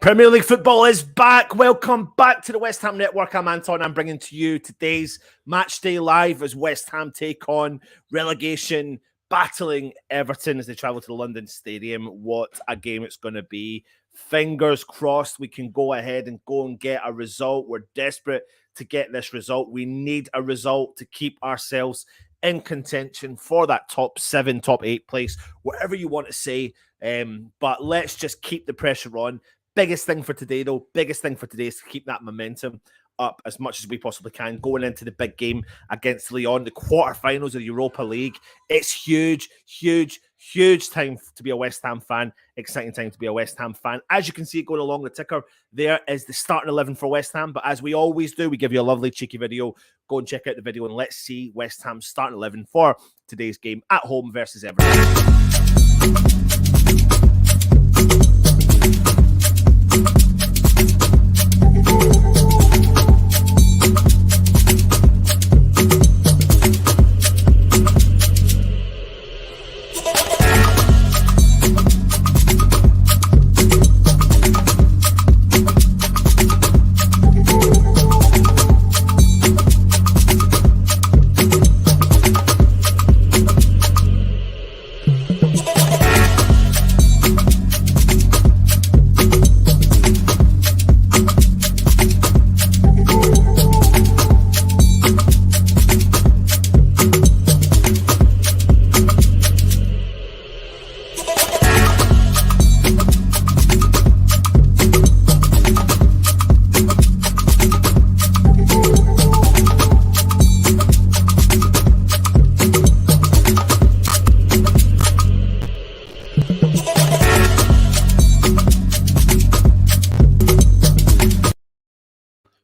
Premier League football is back. Welcome back to the West Ham Network. I'm Anton. I'm bringing to you today's Matchday Live as West Ham take on relegation, battling Everton as they travel to the London Stadium. What a game it's going to be. Fingers crossed we can go ahead and get a result. We're desperate to get this result. We need a result to keep ourselves in contention for that top 7, top 8 place, whatever you want to say. But let's just keep the pressure on. Biggest thing for today, though, is to keep that momentum up as much as we possibly can going into the big game against Lyon, the quarterfinals of the Europa League. It's huge, huge, huge time to be a West Ham fan. Exciting time to be a West Ham fan. As you can see going along the ticker, there is the starting 11 for West Ham. But as we always do, we give you a lovely cheeky video. Go and check out the video and let's see West Ham's starting 11 for today's game at home versus Everton.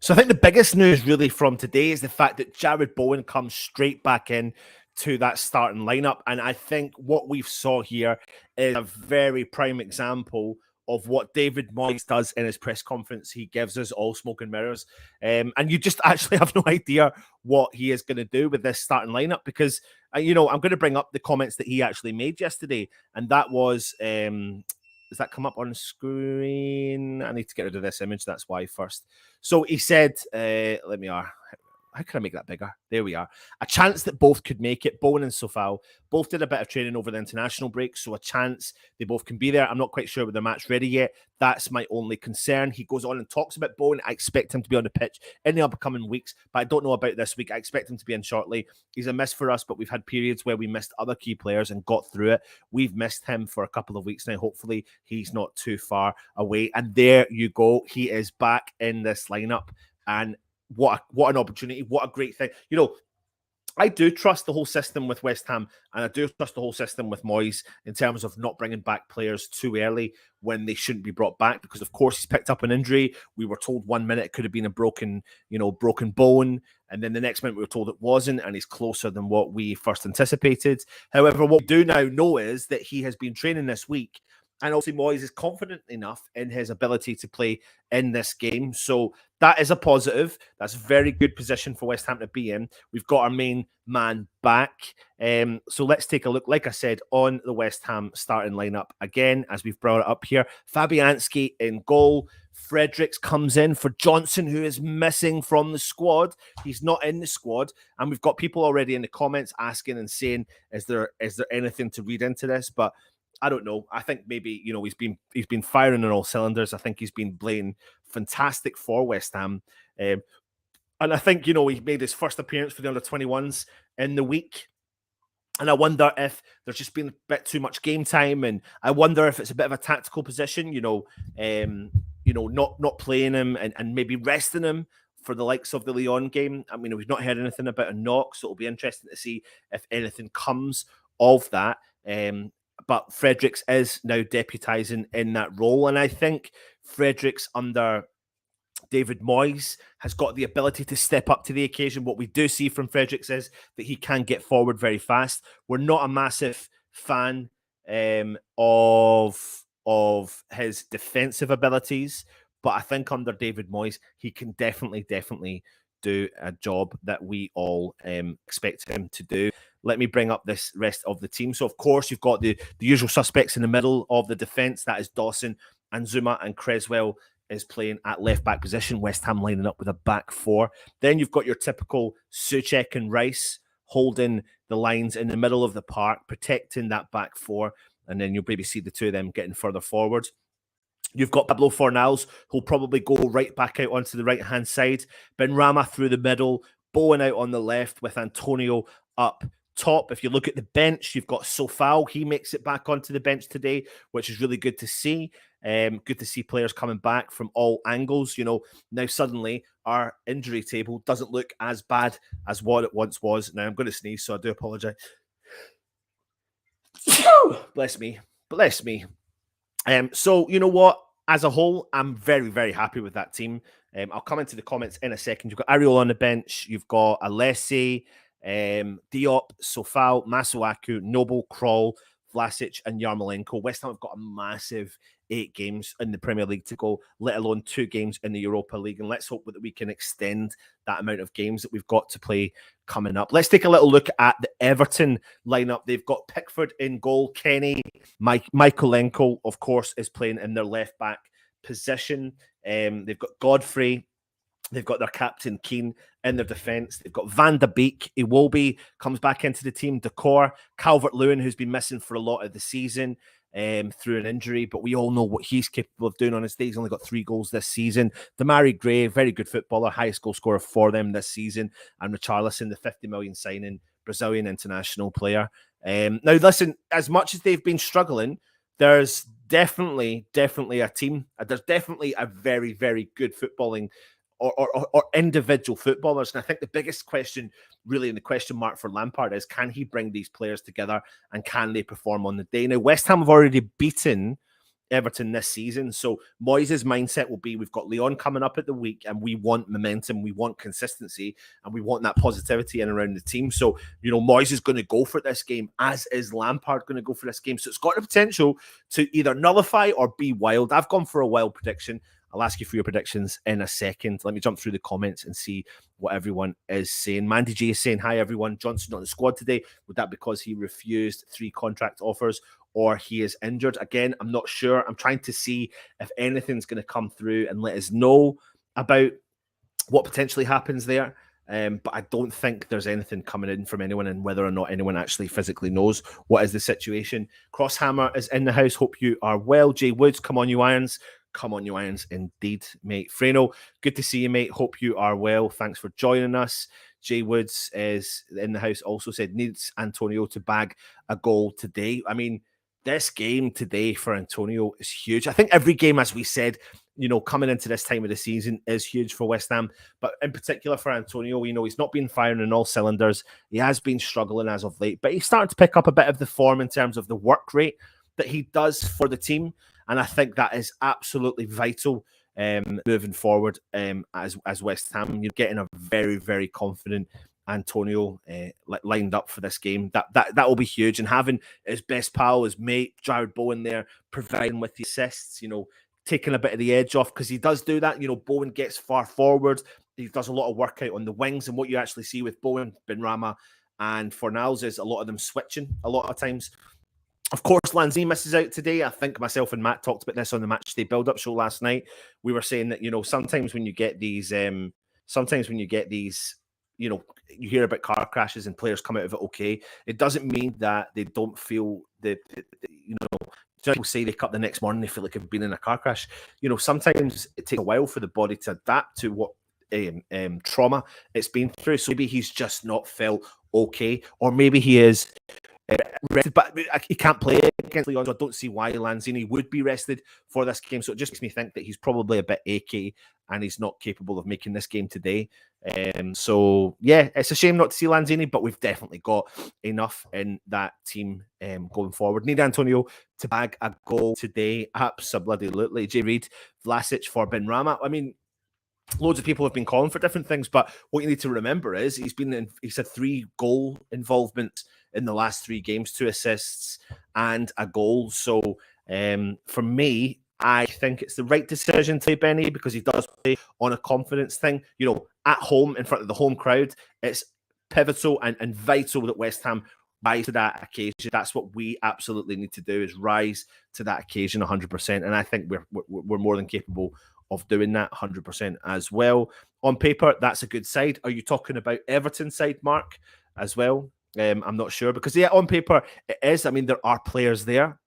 So I think the biggest news really from today is the fact that Jared Bowen comes straight back in to that starting lineup. And I think what we've saw here is a very prime example of what David Moyes does in his press conference. He gives us all smoke and mirrors. And you just actually have no idea what he is going to do with this starting lineup because, I'm going to bring up the comments that he actually made yesterday. And that was... does that come up on screen? I need to get rid of this image. That's why first. So he said, how can I make that bigger? There we are. A chance that both could make it. Bowen and Sofal both did a bit of training over the international break, so a chance they both can be there. I'm not quite sure with the match ready yet. That's my only concern. He goes on and talks about Bowen. I expect him to be on the pitch in the upcoming weeks, but I don't know about this week. I expect him to be in shortly. He's a miss for us, but we've had periods where we missed other key players and got through it. We've missed him for a couple of weeks now. Hopefully, he's not too far away. And there you go. He is back in this lineup. And what an opportunity. What a great thing. I do trust the whole system with West Ham, and I do trust the whole system with Moyes in terms of not bringing back players too early when they shouldn't be brought back, because of course he's picked up an injury. We were told 1 minute it could have been a broken bone, and then the next minute we were told it wasn't, and he's closer than what we first anticipated. However, what we do now know is that he has been training this week, and also Moyes is confident enough in his ability to play in this game. So that is a positive. That's a very good position for West Ham to be in. We've got our main man back. So let's take a look, like I said, on the West Ham starting lineup. Again, as we've brought it up here, Fabianski in goal. Fredericks comes in for Johnson, who is missing from the squad. He's not in the squad. And we've got people already in the comments asking and saying, is there anything to read into this? But I don't know. I think maybe, he's been firing on all cylinders. I think he's been playing fantastic for West Ham. And I think, he made his first appearance for the under-21s in the week. And I wonder if there's just been a bit too much game time. And I wonder if it's a bit of a tactical position, not playing him and maybe resting him for the likes of the Lyon game. I mean, we've not heard anything about a knock, so it'll be interesting to see if anything comes of that. But Fredericks is now deputising in that role. And I think Fredericks under David Moyes has got the ability to step up to the occasion. What we do see from Fredericks is that he can get forward very fast. We're not a massive fan of his defensive abilities, but I think under David Moyes, he can definitely do a job that we all expect him to do. Let me bring up this rest of the team. So, of course, you've got the usual suspects in the middle of the defence. That is Dawson and Zuma and Cresswell is playing at left-back position. West Ham lining up with a back four. Then you've got your typical Souček and Rice holding the lines in the middle of the park, protecting that back four, and then you'll maybe see the two of them getting further forward. You've got Pablo Fornals, who'll probably go right back out onto the right-hand side. Benrahma through the middle, Bowen out on the left with Antonio up top. If you look at the bench, you've got Sofal. He makes it back onto the bench today, which is really good to see. Good to see players coming back from all angles. Now suddenly our injury table doesn't look as bad as what it once was. Now I'm going to sneeze, so I do apologize. Bless me. So you know what? As a whole, I'm very, very happy with that team. I'll come into the comments in a second. You've got Ariel on the bench. You've got Alessi, Diop, Sofal, Masuaku, Noble, Kroll, Vlasic, and Yarmolenko. West Ham have got a massive 8 games in the Premier League to go, let alone 2 games in the Europa League. And let's hope that we can extend that amount of games that we've got to play coming up. Let's take a little look at the Everton lineup. They've got Pickford in goal. Kenny, Michaelenko, of course, is playing in their left back position. They've got Godfrey. They've got their captain, Keane, in their defence. They've got Van de Beek. Iwobi comes back into the team. Decor. Calvert-Lewin, who's been missing for a lot of the season through an injury, but we all know what he's capable of doing on his day. He's only got 3 goals this season. Demarai Gray, very good footballer, highest goal scorer for them this season. And Richarlison, the 50 million signing, Brazilian international player. Now, listen, as much as they've been struggling, there's definitely a team. There's definitely a very, very good footballing or individual footballers. And I think the biggest question, really, and the question mark for Lampard is, can he bring these players together and can they perform on the day? Now, West Ham have already beaten Everton this season. So Moyes' mindset will be, we've got Lyon coming up at the week and we want momentum, we want consistency, and we want that positivity in around the team. So, Moyes is going to go for this game, as is Lampard going to go for this game. So it's got the potential to either nullify or be wild. I've gone for a wild prediction. I'll ask you for your predictions in a second. Let me jump through the comments and see what everyone is saying. Mandy G is saying, hi, everyone. Johnson on the squad today. Would that be because he refused 3 contract offers or he is injured? Again, I'm not sure. I'm trying to see if anything's going to come through and let us know about what potentially happens there. But I don't think there's anything coming in from anyone, and whether or not anyone actually physically knows what is the situation. Crosshammer is in the house. Hope you are well. Jay Woods, come on, you irons. Come on, you irons, indeed, mate. Freno, good to see you, mate. Hope you are well. Thanks for joining us. Jay Woods is in the house, also said, needs Antonio to bag a goal today. I mean, this game today for Antonio is huge. I think every game, as we said, coming into this time of the season is huge for West Ham. But in particular for Antonio, he's not been firing on all cylinders. He has been struggling as of late, but he's starting to pick up a bit of the form in terms of the work rate that he does for the team. And I think that is absolutely vital moving forward as West Ham. You're getting a very, very confident Antonio lined up for this game. That will be huge. And having his best pal, his mate, Jared Bowen there, providing with the assists, taking a bit of the edge off, because he does do that. Bowen gets far forward. He does a lot of work out on the wings. And what you actually see with Bowen, Benrahma, and Fornals is a lot of them switching a lot of times. Of course, Lanzini misses out today. I think myself and Matt talked about this on the Matchday build-up show last night. We were saying that, sometimes when you get these, you hear about car crashes and players come out of it okay. It doesn't mean that they don't feel people say they cut the next morning, they feel like they've been in a car crash. Sometimes it takes a while for the body to adapt to what trauma it's been through. So maybe he's just not felt okay, or maybe he is rested, but he can't play against Lyon, so I don't see why Lanzini would be rested for this game. So it just makes me think that he's probably a bit achy and he's not capable of making this game today. So yeah, it's a shame not to see Lanzini, but we've definitely got enough in that team going forward. Need Antonio to bag a goal today. Absolutely. Jay Reid, Vlasic for Benrahma. I mean, loads of people have been calling for different things, but what you need to remember is he's had 3 goal involvements in the last 3 games, 2 assists and a goal. So for me, I think it's the right decision to Benny, because he does play on a confidence thing. At home in front of the home crowd, it's pivotal and vital that West Ham rise to that occasion. That's what we absolutely need to do, is rise to that occasion 100%. And I think we're more than capable of doing that 100% as well. On paper, that's a good side. Are you talking about Everton side, Mark, as well? I'm not sure, because yeah, on paper it is. I mean, there are players there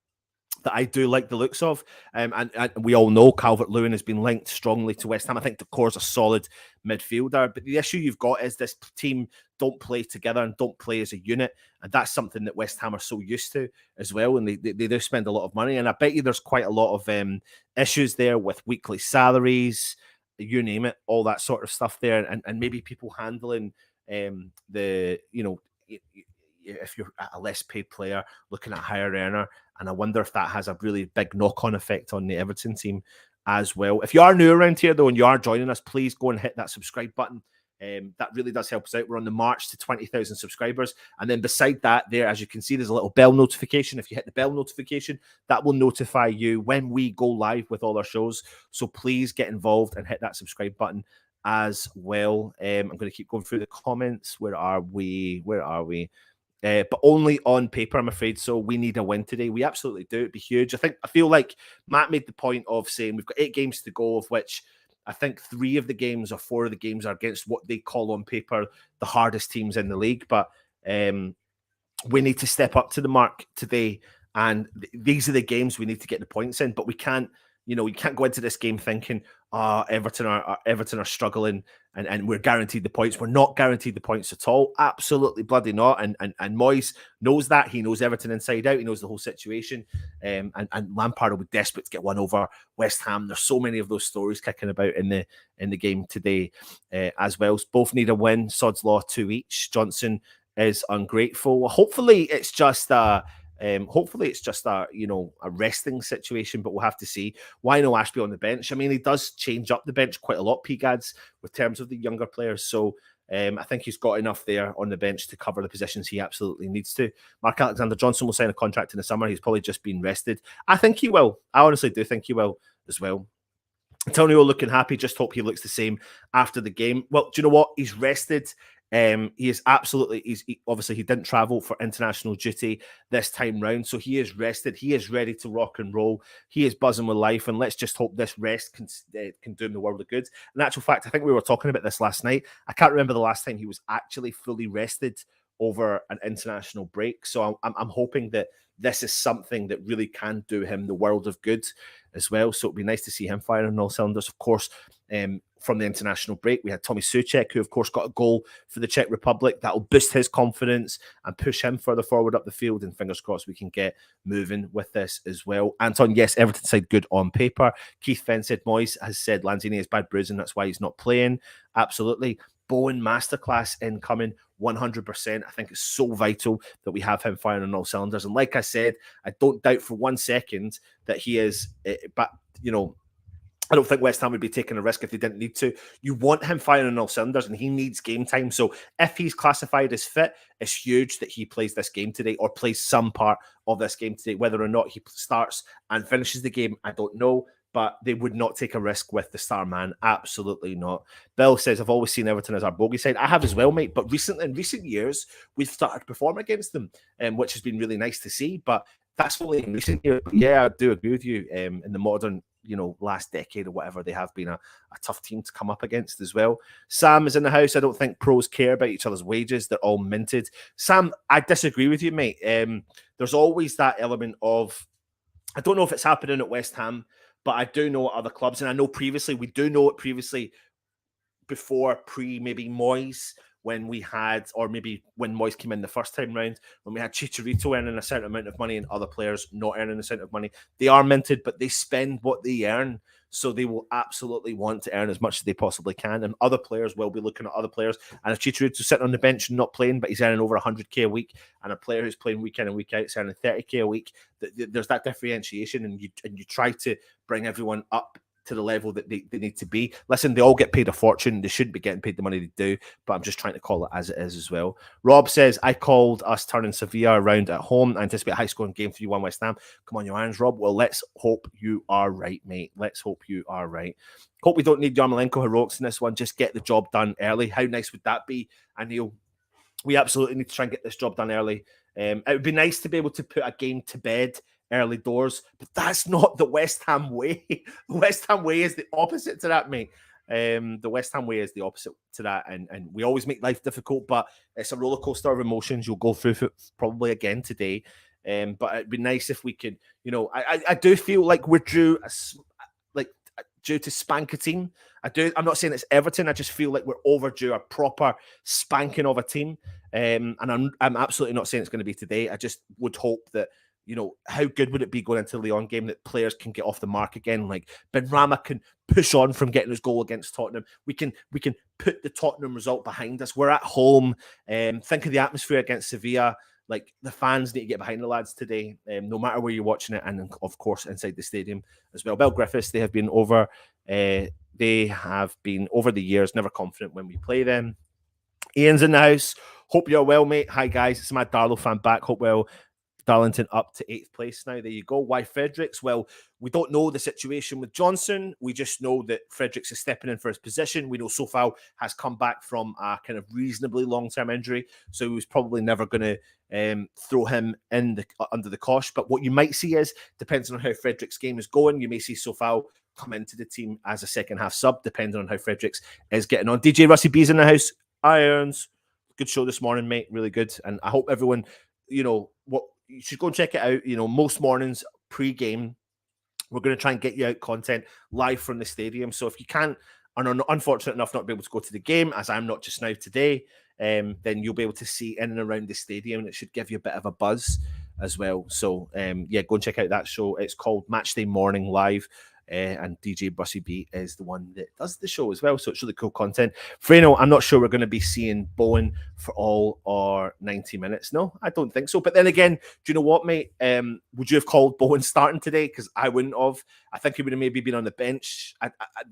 that I do like the looks of. And we all know Calvert-Lewin has been linked strongly to West Ham. I think Decor's a solid midfielder. But the issue you've got is this team don't play together and don't play as a unit. And that's something that West Ham are so used to as well. And they do spend a lot of money. And I bet you there's quite a lot of issues there with weekly salaries, you name it, all that sort of stuff there. And maybe people handling the, you know, if you're a less paid player looking at a higher earner. And I wonder if that has a really big knock-on effect on the Everton team as well. If you are new around here, though, and you are joining us, please go and hit that subscribe button. That really does help us out. We're on the march to 20,000 subscribers. And then beside that there, as you can see, there's a little bell notification. If you hit the bell notification, that will notify you when we go live with all our shows. So please get involved and hit that subscribe button as well. I'm going to keep going through the comments. Where are we? But only on paper, I'm afraid. So we need a win today. We absolutely do. It'd be huge. I feel like Matt made the point of saying we've got 8 games to go, of which I think 3 of the games or 4 of the games are against what they call on paper the hardest teams in the league. But we need to step up to the mark today. And these are the games we need to get the points in. But we can't, you can't go into this game thinking, Everton are struggling and we're guaranteed the points. We're not guaranteed the points at all. Absolutely bloody not. And Moyes knows that. He knows Everton inside out. He knows the whole situation. And Lampard will be desperate to get one over West Ham. There's so many of those stories kicking about in the game today as well. Both need a win. Sod's Law 2 each. Johnson is ungrateful. Well, hopefully it's just a resting situation, but we'll have to see. Why no Ashby on the bench? I mean, he does change up the bench quite a lot, P-Gads, with terms of the younger players. So I think he's got enough there on the bench to cover the positions he absolutely needs to. Mark Alexander Johnson will sign a contract in the summer. He's probably just been rested. I think he will. I honestly do think he will as well. Antonio looking happy. Just hope he looks the same after the game. Well, do you know what? He's rested. He is absolutely, obviously he didn't travel for international duty this time round, so he is rested. He is ready to rock and roll. He is buzzing with life, and let's just hope this rest can do him the world of good. In actual fact, I think we were talking about this last night. I can't remember the last time he was actually fully rested over an international break. So I'm hoping that this is something that really can do him the world of good as well. So it'd be nice to see him firing on all cylinders. Of course, from the international break, we had Tommy Souček, who of course got a goal for the Czech Republic. That'll boost his confidence and push him further forward up the field. And fingers crossed we can get moving with this as well. Anton, yes, Everton side good on paper. Keith Fenn said Moyes has said Lanzini has bad bruising, that's why he's not playing. Absolutely. Bowen masterclass incoming 100%. I think it's so vital that we have him firing on all cylinders. And like I said, I don't doubt for 1 second that he is, but I don't think West Ham would be taking a risk if they didn't need to. You want him firing on all cylinders, and he needs game time. So if he's classified as fit, it's huge that he plays this game today or plays some part of this game today. Whether or not he starts and finishes the game, I don't know. But they would not take a risk with the star man. Absolutely not. Bill says, I've always seen Everton as our bogey side. I have as well, mate. But in recent years, we've started to perform against them, which has been really nice to see. But that's only in recent years. But yeah, I do agree with you. In the modern, last decade or whatever, they have been a tough team to come up against as well. Sam is in the house. I don't think pros care about each other's wages. They're all minted. Sam, I disagree with you, mate. There's always that element of, I don't know if it's happening at West Ham, but I do know at other clubs, and I know previously, before maybe Moyes, when we had, or maybe when Moyes came in the first time round, when we had Chicharito earning a certain amount of money and other players not earning a certain amount of money. They are minted, but they spend what they earn. So they will absolutely want to earn as much as they possibly can. And other players will be looking at other players. And if Chicharito's sitting on the bench and not playing, but he's earning over 100k a week, and a player who's playing week in and week out is earning 30k a week, there's that differentiation, and you try to bring everyone up to the level that they need to be. Listen, they all get paid a fortune. They shouldn't be getting paid the money they do, but I'm just trying to call it as it is as well. Rob says, I called us turning Sevilla around at home. I anticipate a high-scoring game for you, 1 West Ham. Come on, your irons, Rob. Well, let's hope you are right, mate. Let's hope you are right. Hope we don't need Yarmolenko heroics in this one. Just get the job done early. How nice would that be, Anil? We absolutely need to try and get this job done early It would be nice to be able to put a game to bed early doors, but that's not the West Ham way. The West Ham way is the opposite to that, mate. The West Ham way is the opposite to that, and we always make life difficult, but it's a roller coaster of emotions. You'll go through it probably again today, but it'd be nice if we could, I do feel like we're due to spank a team. I'm not saying it's Everton. I just feel like we're overdue a proper spanking of a team, and I'm absolutely not saying it's going to be today. I just would hope that. How good would it be going into the Lyon game that players can get off the mark again? Like Benrahma can push on from getting his goal against Tottenham. We can put the Tottenham result behind us. We're at home. Think of the atmosphere against Sevilla. Like the fans need to get behind the lads today, no matter where you're watching it, and of course inside the stadium as well. Bell Griffiths, they have been over. They have been over the years, never confident when we play them. Ian's in the house. Hope you're well, mate. Hi guys, it's my Darlow fan back. Hope well. Darlington up to 8th place now. There you go. Why Fredericks? Well, we don't know the situation with Johnson. We just know that Fredericks is stepping in for his position. We know Sofal has come back from a kind of reasonably long-term injury, so he was probably never going to throw him in under the cosh. But what you might see is, depending on how Fredericks' game is going, you may see Sofal come into the team as a second-half sub, depending on how Fredericks is getting on. DJ Russie B's in the house. Irons. Good show this morning, mate. Really good. And I hope everyone, what you should go and check it out. Most mornings pre-game, we're going to try and get you out content live from the stadium. So if you can't, and are unfortunate enough not be able to go to the game, as I'm not just now today, then you'll be able to see in and around the stadium, and it should give you a bit of a buzz as well. So go and check out that show. It's called Matchday Morning Live. And DJ Bussy B is the one that does the show as well. So it's really cool content. Freno, I'm not sure we're going to be seeing Bowen for all our 90 minutes. No, I don't think so. But then again, do you know what, mate? Would you have called Bowen starting today? Because I wouldn't have. I think he would have maybe been on the bench. I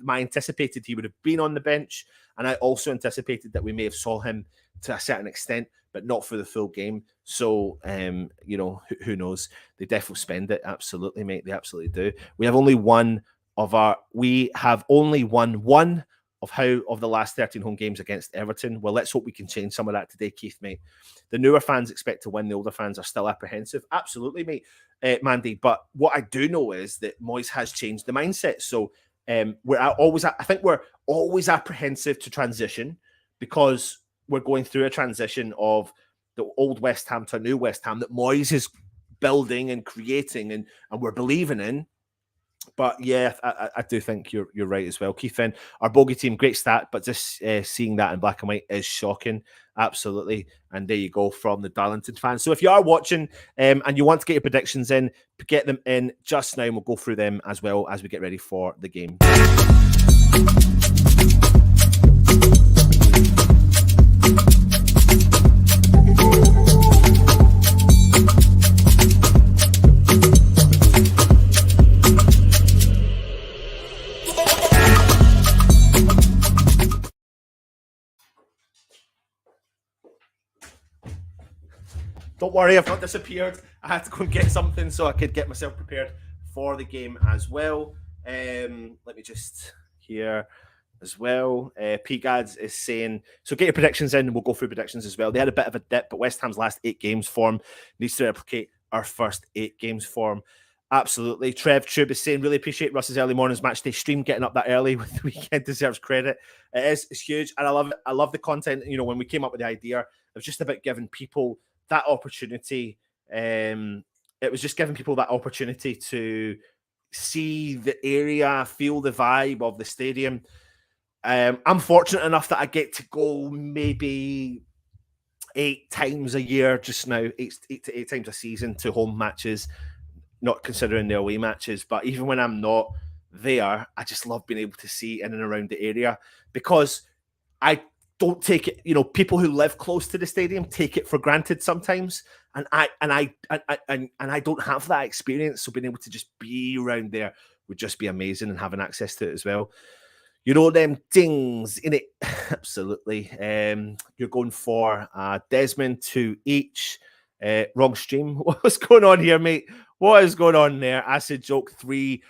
anticipated he would have been on the bench. And I also anticipated that we may have saw him to a certain extent, but not for the full game. So, who knows? They definitely spend it. Absolutely, mate. They absolutely do. We have only one of the last 13 home games against Everton. Well, let's hope we can change some of that today, Keith, mate. The newer fans expect to win. The older fans are still apprehensive. Absolutely, mate, Mandy. But what I do know is that Moyes has changed the mindset. So I think we're always apprehensive to transition because we're going through a transition of the old West Ham to a new West Ham that Moyes is building and creating and we're believing in. But yeah, I do think you're right as well. Keith Finn, our bogey team, great stat, but just seeing that in black and white is shocking. Absolutely. And there you go from the Darlington fans. So if you are watching and you want to get your predictions in, get them in just now and we'll go through them as well as we get ready for the game. Don't worry, I've not disappeared. I had to go and get something so I could get myself prepared for the game as well. Let me just here as well. P-Gads is saying, so get your predictions in and we'll go through predictions as well. They had a bit of a dip, but West Ham's last 8 games form needs to replicate our first 8 games form. Absolutely. Trev Tube is saying, really appreciate Russ's early mornings match day stream. Getting up that early with the weekend deserves credit. It's huge. And I love it. I love the content. When we came up with the idea, it was just about giving people that opportunity. It was just giving people that opportunity to see the area, feel the vibe of the stadium. I'm fortunate enough that I get to go maybe 8 times a year just now, 8 to 8 times a season to home matches, not considering the away matches. But even when I'm not there, I just love being able to see in and around the area because I don't take it, people who live close to the stadium take it for granted sometimes. And I don't have that experience. So being able to just be around there would just be amazing and having access to it as well. Them things in it. Absolutely. You're going for Desmond to each. Wrong stream. What's going on here, mate? What is going on there? Acid joke 3-1.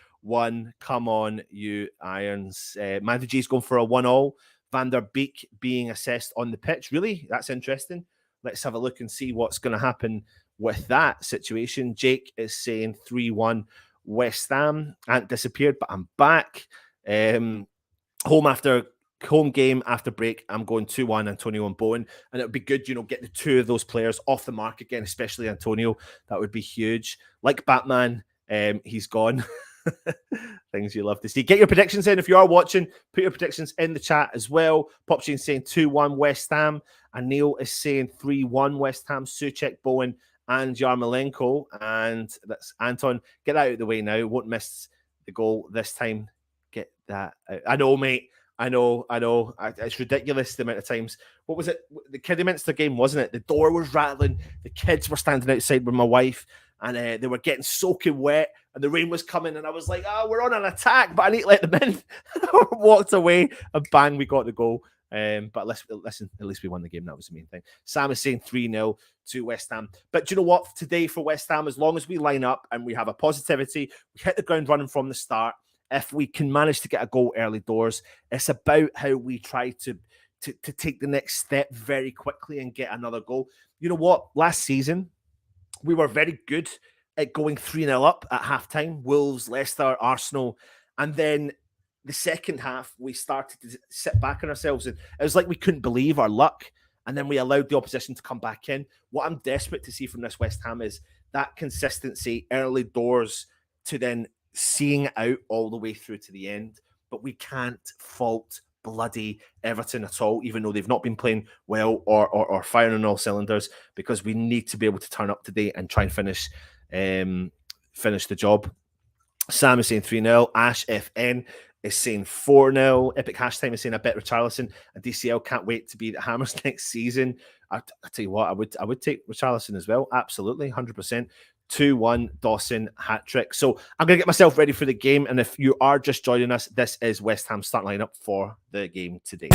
Come on, you Irons. Mandy G's going for a 1-1. Van der Beek being assessed on the pitch. Really? That's interesting. Let's have a look and see what's going to happen with that situation. Jake is saying 3-1 West Ham. I ain't disappeared, but I'm back. Home game after break, I'm going 2-1 Antonio and Bowen, and it would be good, get the two of those players off the mark again, especially Antonio. That would be huge. Like Batman, he's gone. Things you love to see. Get your predictions in if you are watching. Put your predictions in the chat as well. Popchin saying 2-1 West Ham, and Neil is saying 3-1 West Ham. Suchek, Bowen, and Yarmolenko. And that's Anton. Get that out of the way now. Won't miss the goal this time. Get that out. I know, mate. I know. It's ridiculous the amount of times. What was it? The Kidderminster game, wasn't it? The door was rattling. The kids were standing outside with my wife, and they were getting soaking wet, and the rain was coming, and I was like, we're on an attack, but I need to let them in. Walked away, and bang, we got the goal. But listen, at least we won the game. That was the main thing. Sam is saying 3-0 to West Ham. But do you know what? Today for West Ham, as long as we line up and we have a positivity, we hit the ground running from the start. If we can manage to get a goal early doors, it's about how we try to take the next step very quickly and get another goal. You know what? Last season, we were very good at going 3-0 up at halftime. Wolves, Leicester, Arsenal. And then the second half, we started to sit back on ourselves. And it was like we couldn't believe our luck. And then we allowed the opposition to come back in. What I'm desperate to see from this West Ham is that consistency, early doors, to then seeing out all the way through to the end. But we can't fault bloody Everton at all, even though they've not been playing well or firing on all cylinders, because we need to be able to turn up today and try and finish the job. Sam is saying 3-0. Ash FN is saying 4-0. Epic Hashtime is saying I bet Richarlison and DCL can't wait to be the Hammers next season. I tell you what, I would take Richarlison as well. Absolutely, 100%. 2-1 Dawson hat-trick. So I'm going to get myself ready for the game. And if you are just joining us, this is West Ham's start lineup for the game today.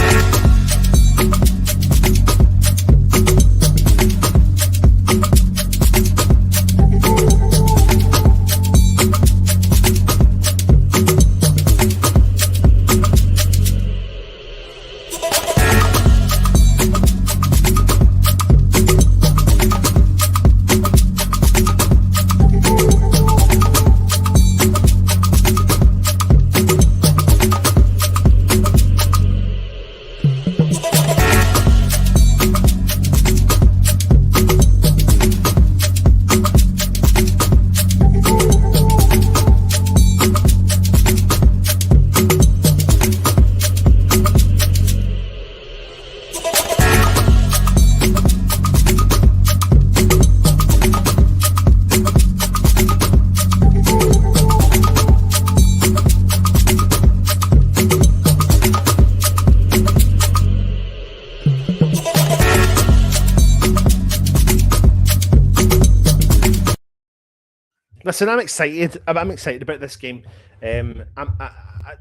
Listen, I'm excited. I'm excited about this game. I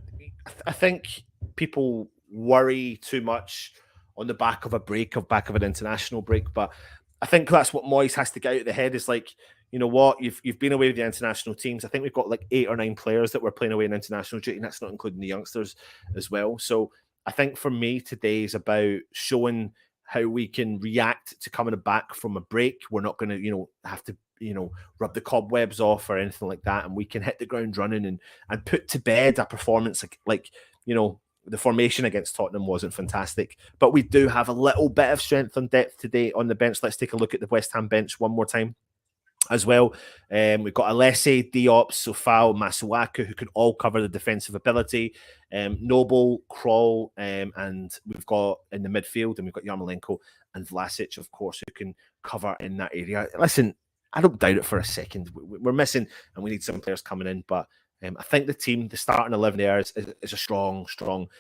think people worry too much on the back of an international break. But I think that's what Moyes has to get out of the head is like, you know what, you've been away with the international teams. I think we've got like 8 or 9 players that were playing away in international duty, and that's not including the youngsters as well. So I think for me today is about showing how we can react to coming back from a break. We're not going to, have to, rub the cobwebs off or anything like that. And we can hit the ground running and put to bed a performance like the formation against Tottenham wasn't fantastic, but we do have a little bit of strength and depth today on the bench. Let's take a look at the West Ham bench one more time as well. We've got Alessi, Diop, Sofao, Masuaku, who can all cover the defensive ability. Noble, Kroll, and we've got in the midfield, and we've got Yarmolenko and Vlasic, of course, who can cover in that area. Listen, I don't doubt it for a second. We're missing, and we need some players coming in, but I think the starting 11 there is a strong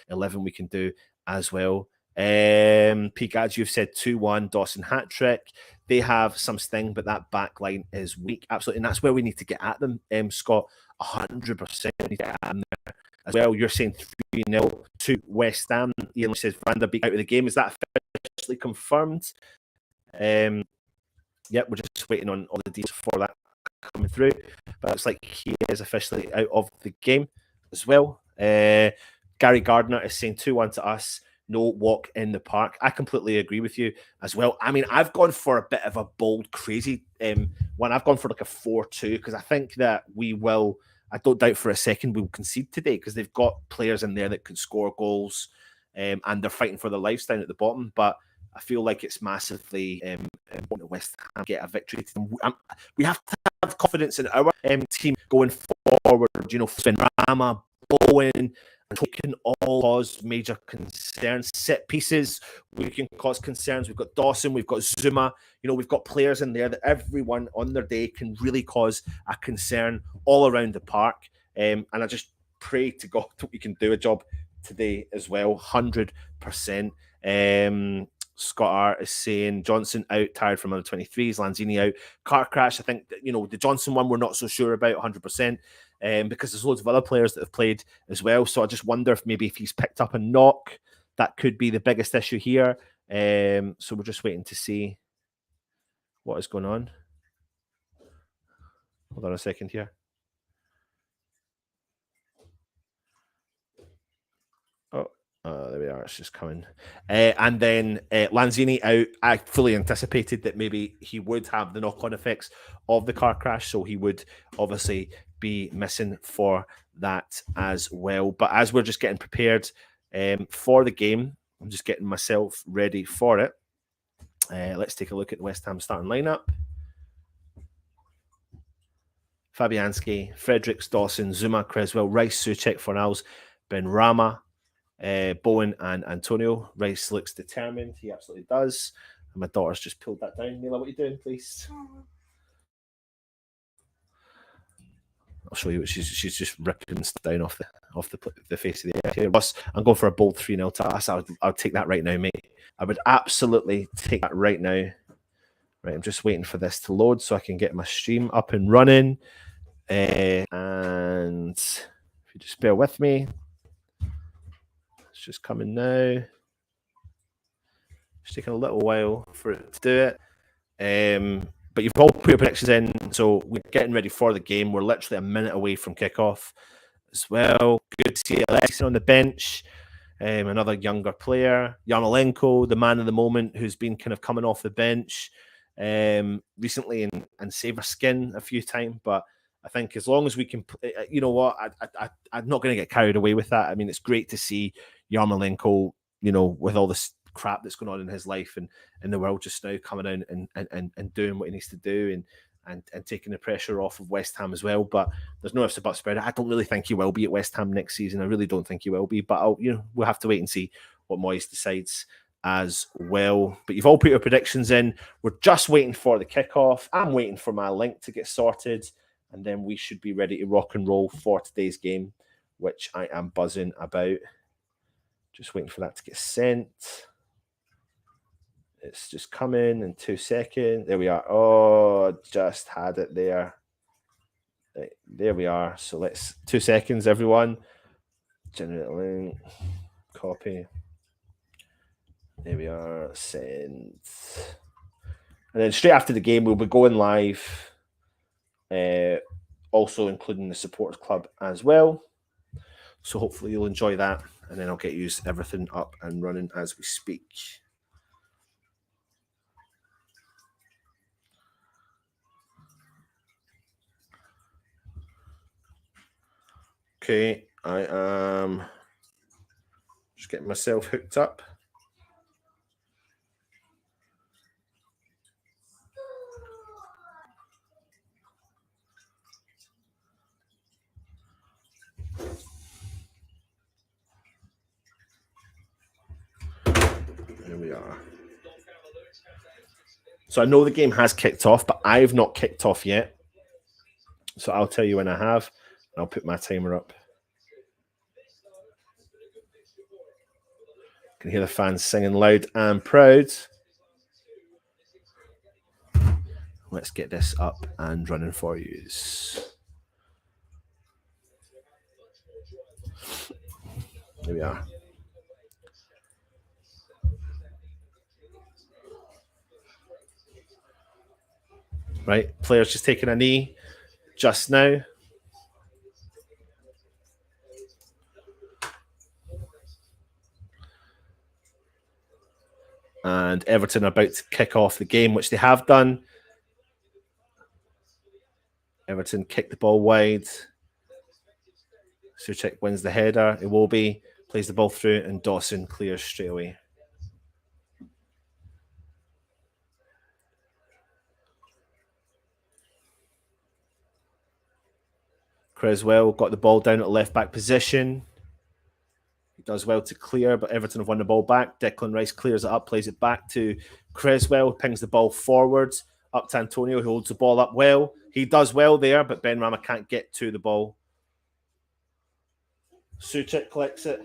11 we can do as well. Pigad, you've said 2-1 Dawson hat-trick. They have some sting, but that back line is weak. Absolutely. And that's where we need to get at them. Scott, 100% we need to get at them there as well. You're saying 3-0 to West Ham. Ian says Van der Beek out of the game. Is that officially confirmed? Yep, we're just waiting on all the details for that coming through. But it's like he is officially out of the game as well. Gary Gardner is saying 2-1 to us. no walk in the park. I completely agree with you as well. I mean, I've gone for a bit of a bold, crazy one. I've gone for like a 4-2 because I think that we will. I don't doubt for a second we'll concede today because they've got players in there that can score goals, and they're fighting for their lives down at the bottom. But I feel like it's massively important that West Ham get a victory. We have to have confidence in our team going forward. You know, Rama, Bowen, and we can all cause major concerns. Set pieces, we can cause concerns. We've got Dawson, we've got Zuma. You know, we've got players in there that everyone on their day can really cause a concern all around the park. And I just pray to God that we can do a job today as well, 100%. Scott R is saying Johnson out, tired from under 23s, Lanzini out, car crash. I think that, you know, the Johnson one we're not so sure about 100%, because there's loads of other players that have played as well. So I just wonder if maybe if he's picked up a knock, that could be the biggest issue here. So we're just waiting to see what is going on. Hold on a second here. There we are. It's just coming. And then Lanzini out. I fully anticipated that maybe he would have the knock-on effects of the car crash, so he would obviously be missing for that as well. But as we're just getting prepared for the game, I'm just getting myself ready for it. Let's take a look at the West Ham starting lineup. Fabianski, Fredericks, Dawson, Zuma, Cresswell, Rice, Souček, Fornals, Benrahma, Bowen and Antonio. Rice looks determined. He absolutely does. And my daughter's just pulled that down. Mila, what are you doing, please? I'll show you what she's just ripping down off the face of the earth here. I'm going for a bold 3-0 to us. I'll take that right now, mate. I would absolutely take that right now. Right, I'm just waiting for this to load so I can get my stream up and running. And if you just bear with me. It's just coming now. It's taking a little while for it to do it. But you've all put your predictions in, so we're getting ready for the game. We're literally a minute away from kickoff as well. Good to see Alexis on the bench. Another younger player, Yarmolenko, the man of the moment, who's been kind of coming off the bench recently and save our skin a few times. But I think as long as we can, you know what, I'm not going to get carried away with that. I mean, it's great to see Yarmolenko, you know, with all this crap that's going on in his life and in the world just now, coming out and doing what he needs to do and taking the pressure off of West Ham as well. But there's no ifs or buts about it. I don't really think he will be at West Ham next season. I really don't think he will be. But we'll have to wait and see what Moyes decides as well. But you've all put your predictions in. We're just waiting for the kickoff. I'm waiting for my link to get sorted, and then we should be ready to rock and roll for today's game, which I am buzzing about. Just waiting for that to get sent. It's just coming in 2 seconds. There we are. Oh, just had it there. Right, there we are. So let's 2 seconds, everyone. Generate link. Copy. There we are. Send. And then straight after the game, we'll be going live. Also including the supporters club as well. So hopefully you'll enjoy that. And then I'll get you everything up and running as we speak. Okay, I am just getting myself hooked up. Here we are. So I know the game has kicked off, but I've not kicked off yet. So I'll tell you when I have. I'll put my timer up. You can hear the fans singing loud and proud. Let's get this up and running for you. Here we are. Right, players just taking a knee just now. And Everton are about to kick off the game, which they have done. Everton kick the ball wide. Souček wins the header. Iwobi plays the ball through, and Dawson clears straight away. Cresswell got the ball down at left back position. He does well to clear, but Everton have won the ball back. Declan Rice clears it up, plays it back to Cresswell, pings the ball forwards, up to Antonio, who holds the ball up well. He does well there, but Benrahma can't get to the ball. Souček collects it.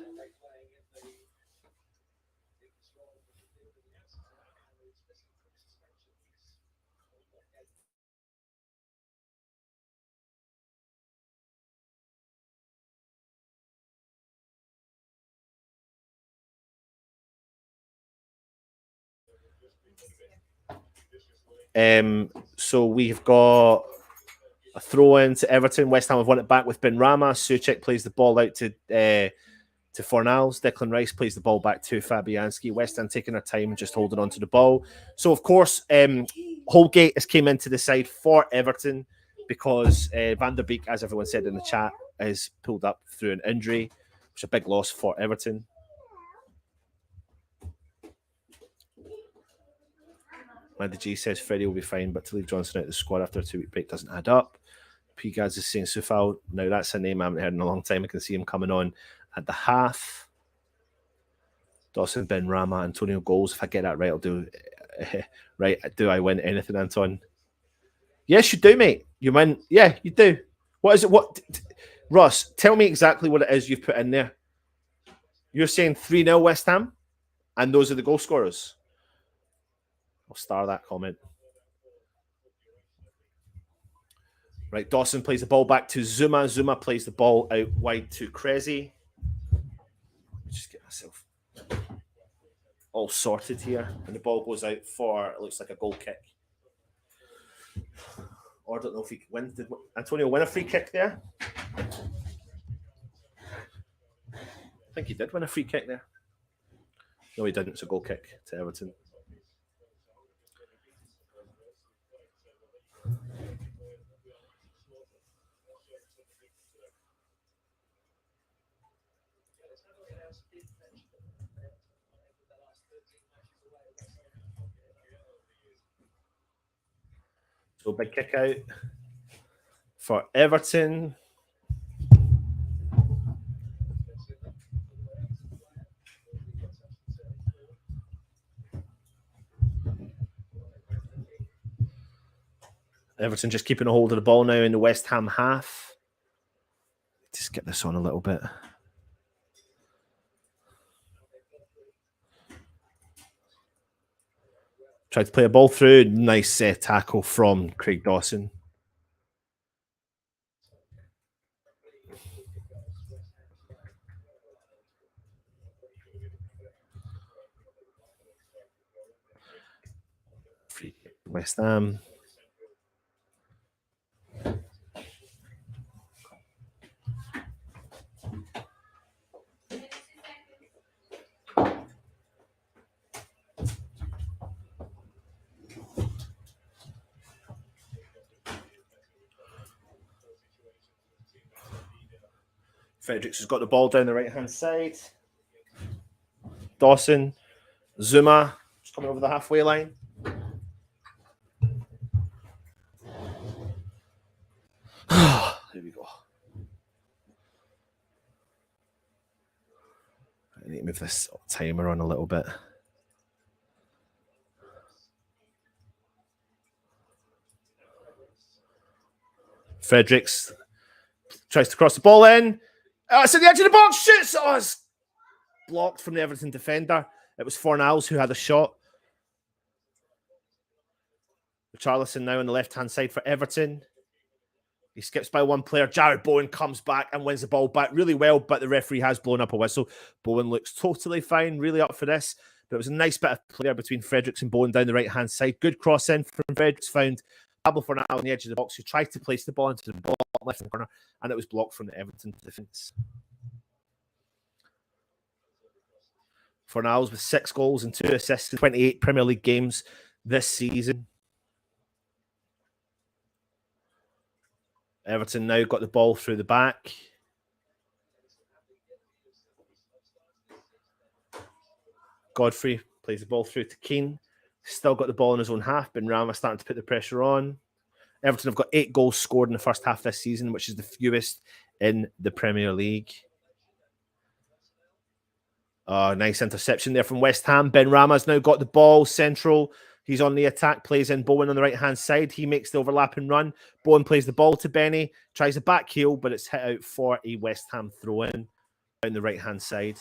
So we've got a throw in to Everton. West Ham have won it back with Benrahma. Souček plays the ball out to Fornals. Declan Rice plays the ball back to Fabianski. West Ham taking their time and just holding on to the ball. So, of course, Holgate has came into the side for Everton because Van der Beek, as everyone said in the chat, is pulled up through an injury, which is a big loss for Everton. Mandy G says Freddie will be fine, but to leave Johnson out of the squad after a 2-week break doesn't add up. P. Gads is saying Sufal. Now, that's a name I haven't heard in a long time. I can see him coming on at the half. Dawson, Benrahma, Antonio goals. If I get that right, I'll do. Right, do I win anything, Anton? Yes, you do, mate. You win. Yeah, you do. What is it? What, Ross, tell me exactly what it is you've put in there. You're saying 3-0 West Ham, and those are the goal scorers. I'll star that comment. Right, Dawson plays the ball back to Zuma. Zuma plays the ball out wide to Cressy. Just get myself all sorted here. And the ball goes out for, it looks like a goal kick. Or I don't know if he wins. Did Antonio win a free kick there? I think he did win a free kick there. No, he didn't. It's a goal kick to Everton. So big kick out for Everton. Everton just keeping a hold of the ball now in the West Ham half. Just get this on a little bit. Tried to play a ball through. Nice tackle from Craig Dawson. Free kick, West Ham. Fredericks has got the ball down the right-hand side. Dawson. Zuma just coming over the halfway line. Here we go. I need to move this timer on a little bit. Fredericks tries to cross the ball in. It's at the edge of the box. Shoots. Oh, it's blocked from the Everton defender. It was Fornals who had a shot. Richarlison now on the left-hand side for Everton. He skips by one player. Jared Bowen comes back and wins the ball back really well, but the referee has blown up a whistle. Bowen looks totally fine, really up for this. But it was a nice bit of play between Fredericks and Bowen down the right-hand side. Good cross in from Fredericks, found Pablo Fornals on the edge of the box, who tried to place the ball into the bottom left corner, and it was blocked from the Everton defence. Fornals with 6 goals and 2 assists in 28 Premier League games this season. Everton now got the ball through the back. Godfrey plays the ball through to Keane. Still got the ball in his own half. Benrahma starting to put the pressure on. Everton have got 8 goals scored in the first half this season, which is the fewest in the Premier League. Oh, nice interception there from West Ham. Benrahma's now got the ball central. He's on the attack, plays in Bowen on the right-hand side. He makes the overlapping run. Bowen plays the ball to Benny, tries a back heel, but it's hit out for a West Ham throw-in down the right-hand side.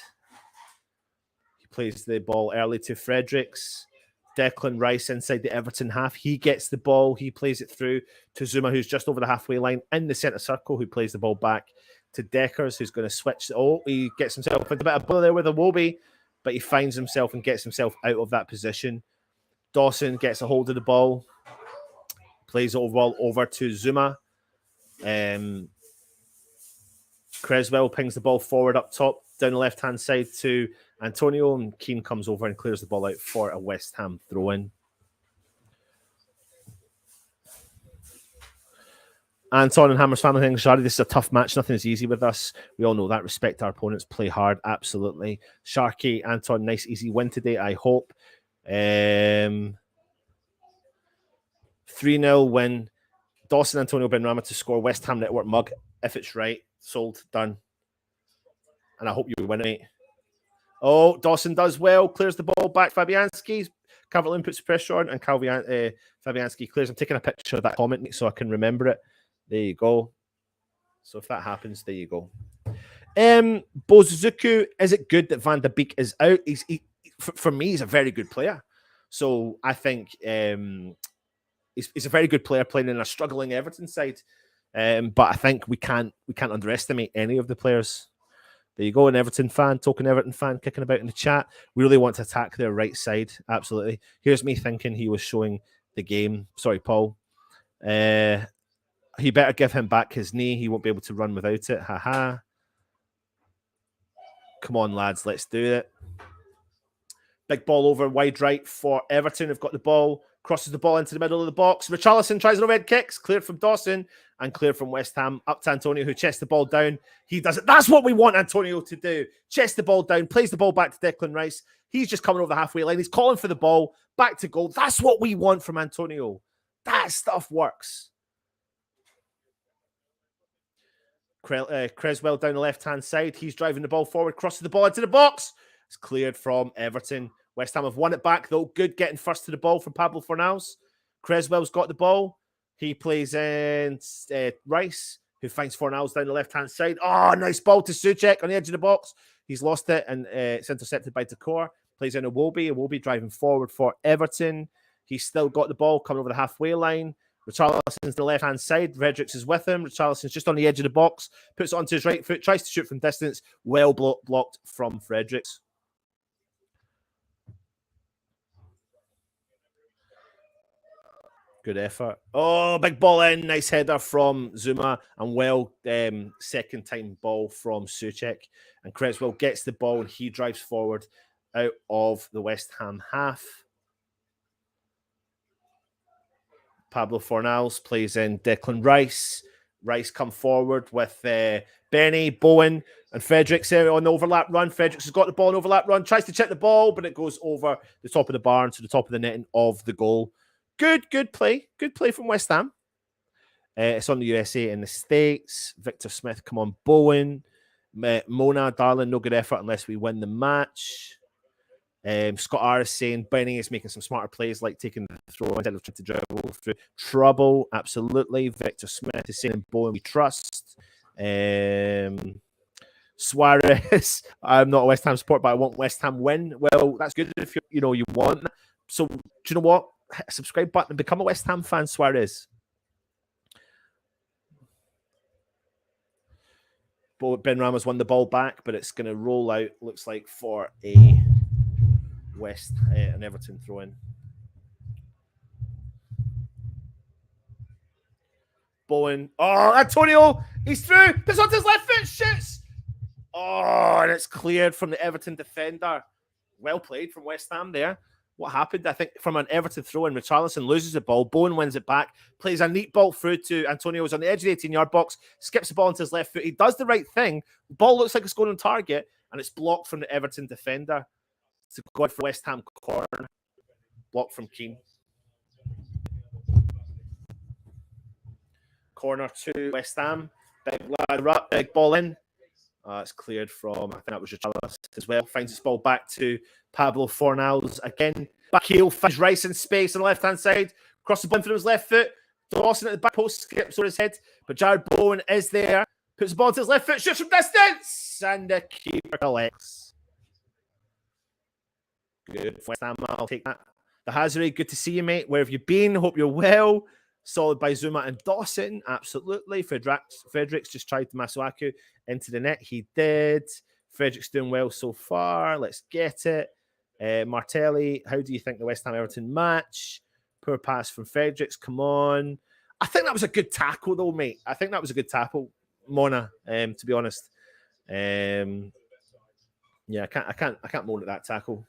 He plays the ball early to Fredericks. Declan Rice inside the Everton half. He gets the ball. He plays it through to Zuma, who's just over the halfway line in the centre circle, who plays the ball back to Deckers, who's going to switch. Oh, he gets himself into a bit of bother there with Iwobi, but he finds himself and gets himself out of that position. Dawson gets a hold of the ball, plays it over to Zuma. Cresswell pings the ball forward up top, down the left-hand side to Antonio, and Keane comes over and clears the ball out for a West Ham throw-in. Anton and Hammers family thing, Shardy, this is a tough match. Nothing is easy with us. We all know that. Respect our opponents. Play hard. Absolutely. Sharky, Anton, nice, easy win today, I hope. 3-0 win. Dawson, Antonio, Benrahma to score. West Ham Network mug. If it's right. Sold. Done. And I hope you win it, mate. Oh, Dawson does well. Clears the ball back. Fabianski. Calvert-Lewin puts pressure on, and Fabianski clears. I'm taking a picture of that comment so I can remember it. There you go. So if that happens, there you go. Bozuku, is it good that Van de Beek is out? For me, he's a very good player. So I think he's a very good player playing in a struggling Everton side. But I think we can't underestimate any of the players. There you go, an Everton fan, token Everton fan, kicking about in the chat. We really want to attack their right side. Absolutely. Here's me thinking he was showing the game. Sorry, Paul. He better give him back his knee. He won't be able to run without it. Ha. Come on, lads. Let's do it. Big ball over wide right for Everton. Have got the ball. Crosses the ball into the middle of the box. Richarlison tries an overhead kicks. Cleared from Dawson and cleared from West Ham. Up to Antonio, who chests the ball down. He does it. That's what we want Antonio to do. Chest the ball down. Plays the ball back to Declan Rice. He's just coming over the halfway line. He's calling for the ball. Back to goal. That's what we want from Antonio. That stuff works. Cresswell down the left-hand side. He's driving the ball forward. Crosses the ball into the box. It's cleared from Everton. West Ham have won it back, though. Good getting first to the ball from Pablo Fornals. Cresswell's got the ball. He plays in Rice, who finds Fornals down the left-hand side. Oh, nice ball to Souček on the edge of the box. He's lost it, and it's intercepted by Decor. Plays in Iwobi driving forward for Everton. He's still got the ball coming over the halfway line. Richarlison's the left-hand side. Fredericks is with him. Richarlison's just on the edge of the box. Puts it onto his right foot. Tries to shoot from distance. Well blocked from Fredericks. Good effort. Oh, big ball in. Nice header from Zuma. And second-time ball from Souček. And Cresswell gets the ball and he drives forward out of the West Ham half. Pablo Fornals plays in Declan Rice. Rice come forward with Benny, Bowen, and Fredericks on the overlap run. Fredericks has got the ball in overlap run, tries to check the ball, but it goes over the top of the bar to the top of the netting of the goal. Good play. Good play from West Ham. It's on the USA in the States. Victor Smith, come on, Bowen. Mona, darling, no good effort unless we win the match. Scott R is saying Benny is making some smarter plays, like taking the throw instead of trying to dribble through trouble. Absolutely. Victor Smith is saying Bowen we trust. Suarez, I'm not a West Ham supporter, but I want West Ham win. Well, that's good if you want that. So do you know what? Hit a subscribe button and become a West Ham fan, Suarez. Benrahma's won the ball back, but it's going to roll out, looks like, for an Everton throw-in. Bowen. Oh, Antonio! He's through! Puts onto his left foot, shoots! Oh, and it's cleared from the Everton defender. Well played from West Ham there. What happened? I think from an Everton throw in, Richarlison loses the ball. Bowen wins it back, plays a neat ball through to Antonio, who's on the edge of the 18-yard box, skips the ball into his left foot. He does the right thing. The ball looks like it's going on target, and it's blocked from the Everton defender. It's a good for West Ham corner. Blocked from Keane. Corner to West Ham. Big lad up, big ball in. It's cleared from, I think that was Richarlison as well. Finds his ball back to Pablo Fornals again. Back heel, finds Rice in space on the left-hand side. Cross the ball from his left foot. Dawson at the back post, skips over his head. But Jared Bowen is there. Puts the ball to his left foot, shoots from distance. And the keeper collects. Good. West Ham, I'll take that. The Hazard, good to see you, mate. Where have you been? Hope you're well. Solid by Zuma and Dawson. Absolutely. Fredericks just tried to Masuaku into the net. He did. Fredericks doing well so far. Let's get it. Martelli, how do you think the West Ham Everton match? Poor pass from Fredericks. Come on. I think that was a good tackle, though, mate. I think that was a good tackle, Mona. To be honest, yeah, I can't moan at that tackle.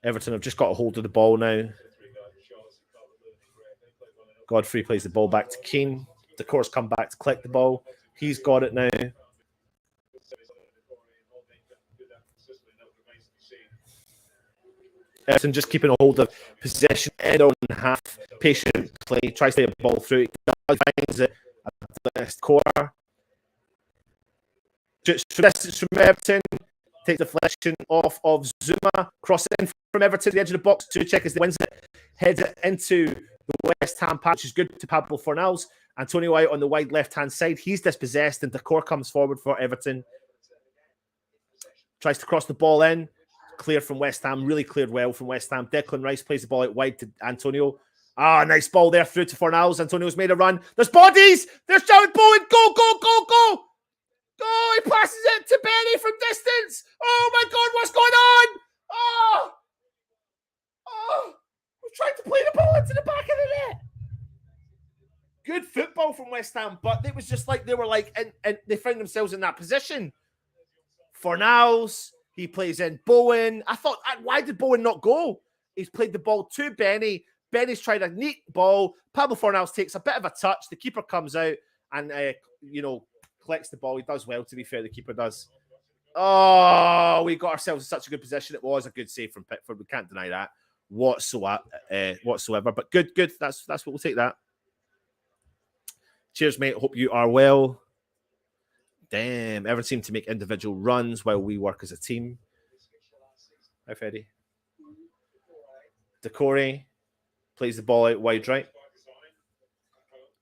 Everton have just got a hold of the ball now. Godfrey plays the ball back to Keane. Decore's come back to collect the ball. He's got it now. Everton just keeping a hold of possession, end on half, patient play, tries to get a ball through. Finds it at the best core. Just from distance from Everton. Takes the deflection off of Zuma. Cross in from Everton to the edge of the box. Tuchek as he wins it. Heads it into the West Ham patch, which is good to Pablo Fornals. Antonio out on the wide left-hand side. He's dispossessed, and Decore comes forward for Everton. Tries to cross the ball in. Clear from West Ham. Really cleared well from West Ham. Declan Rice plays the ball out wide to Antonio. Nice ball there through to Fornals. Antonio's made a run. There's bodies! There's Jared Bowen! Go, go, go, go! Oh, he passes it to Benny from distance. Oh, my God, what's going on? We're trying to play the ball into the back of the net. Good football from West Ham, but it was just like they were like, and they found themselves in that position. Fornals, he plays in Bowen. I thought, why did Bowen not go? He's played the ball to Benny. Benny's tried a neat ball. Pablo Fornals takes a bit of a touch. The keeper comes out and, collects the ball. He does well, to be fair, the keeper does. Oh, we got ourselves in such a good position. It was a good save from Pickford. We can't deny that whatsoever. But good. That's what we'll take that. Cheers, mate. Hope you are well. Damn, everyone seemed to make individual runs while we work as a team. Hi, Freddie. Decore plays the ball out wide right.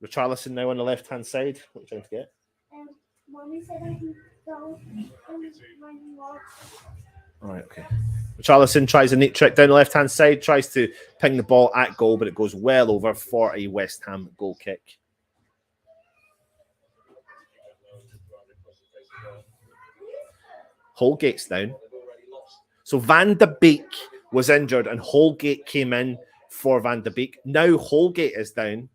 Richarlison now on the left-hand side. What are you trying to get? All right, okay. Richarlison tries a neat trick down the left-hand side, tries to ping the ball at goal, but it goes well over for a West Ham goal kick. Holgate's down. So Van de Beek was injured and Holgate came in for Van de Beek. Now Holgate is down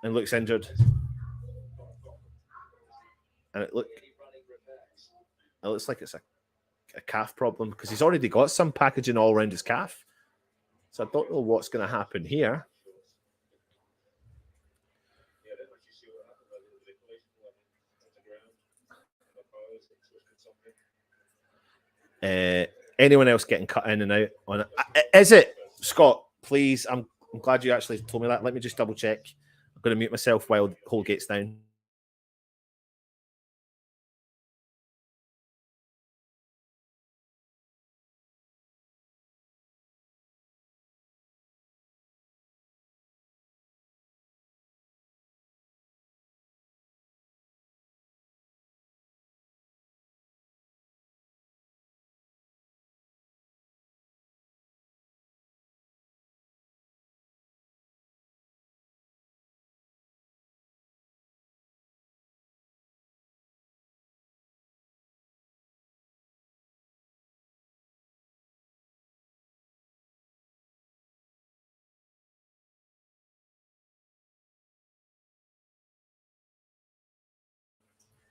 and looks injured. And it looks like it's a calf problem because he's already got some packaging all around his calf. So I don't know what's going to happen here. Anyone else getting cut in and out on it? Is it, Scott? Please, I'm glad you actually told me that. Let me just double check. I'm going to mute myself while Holgate's down.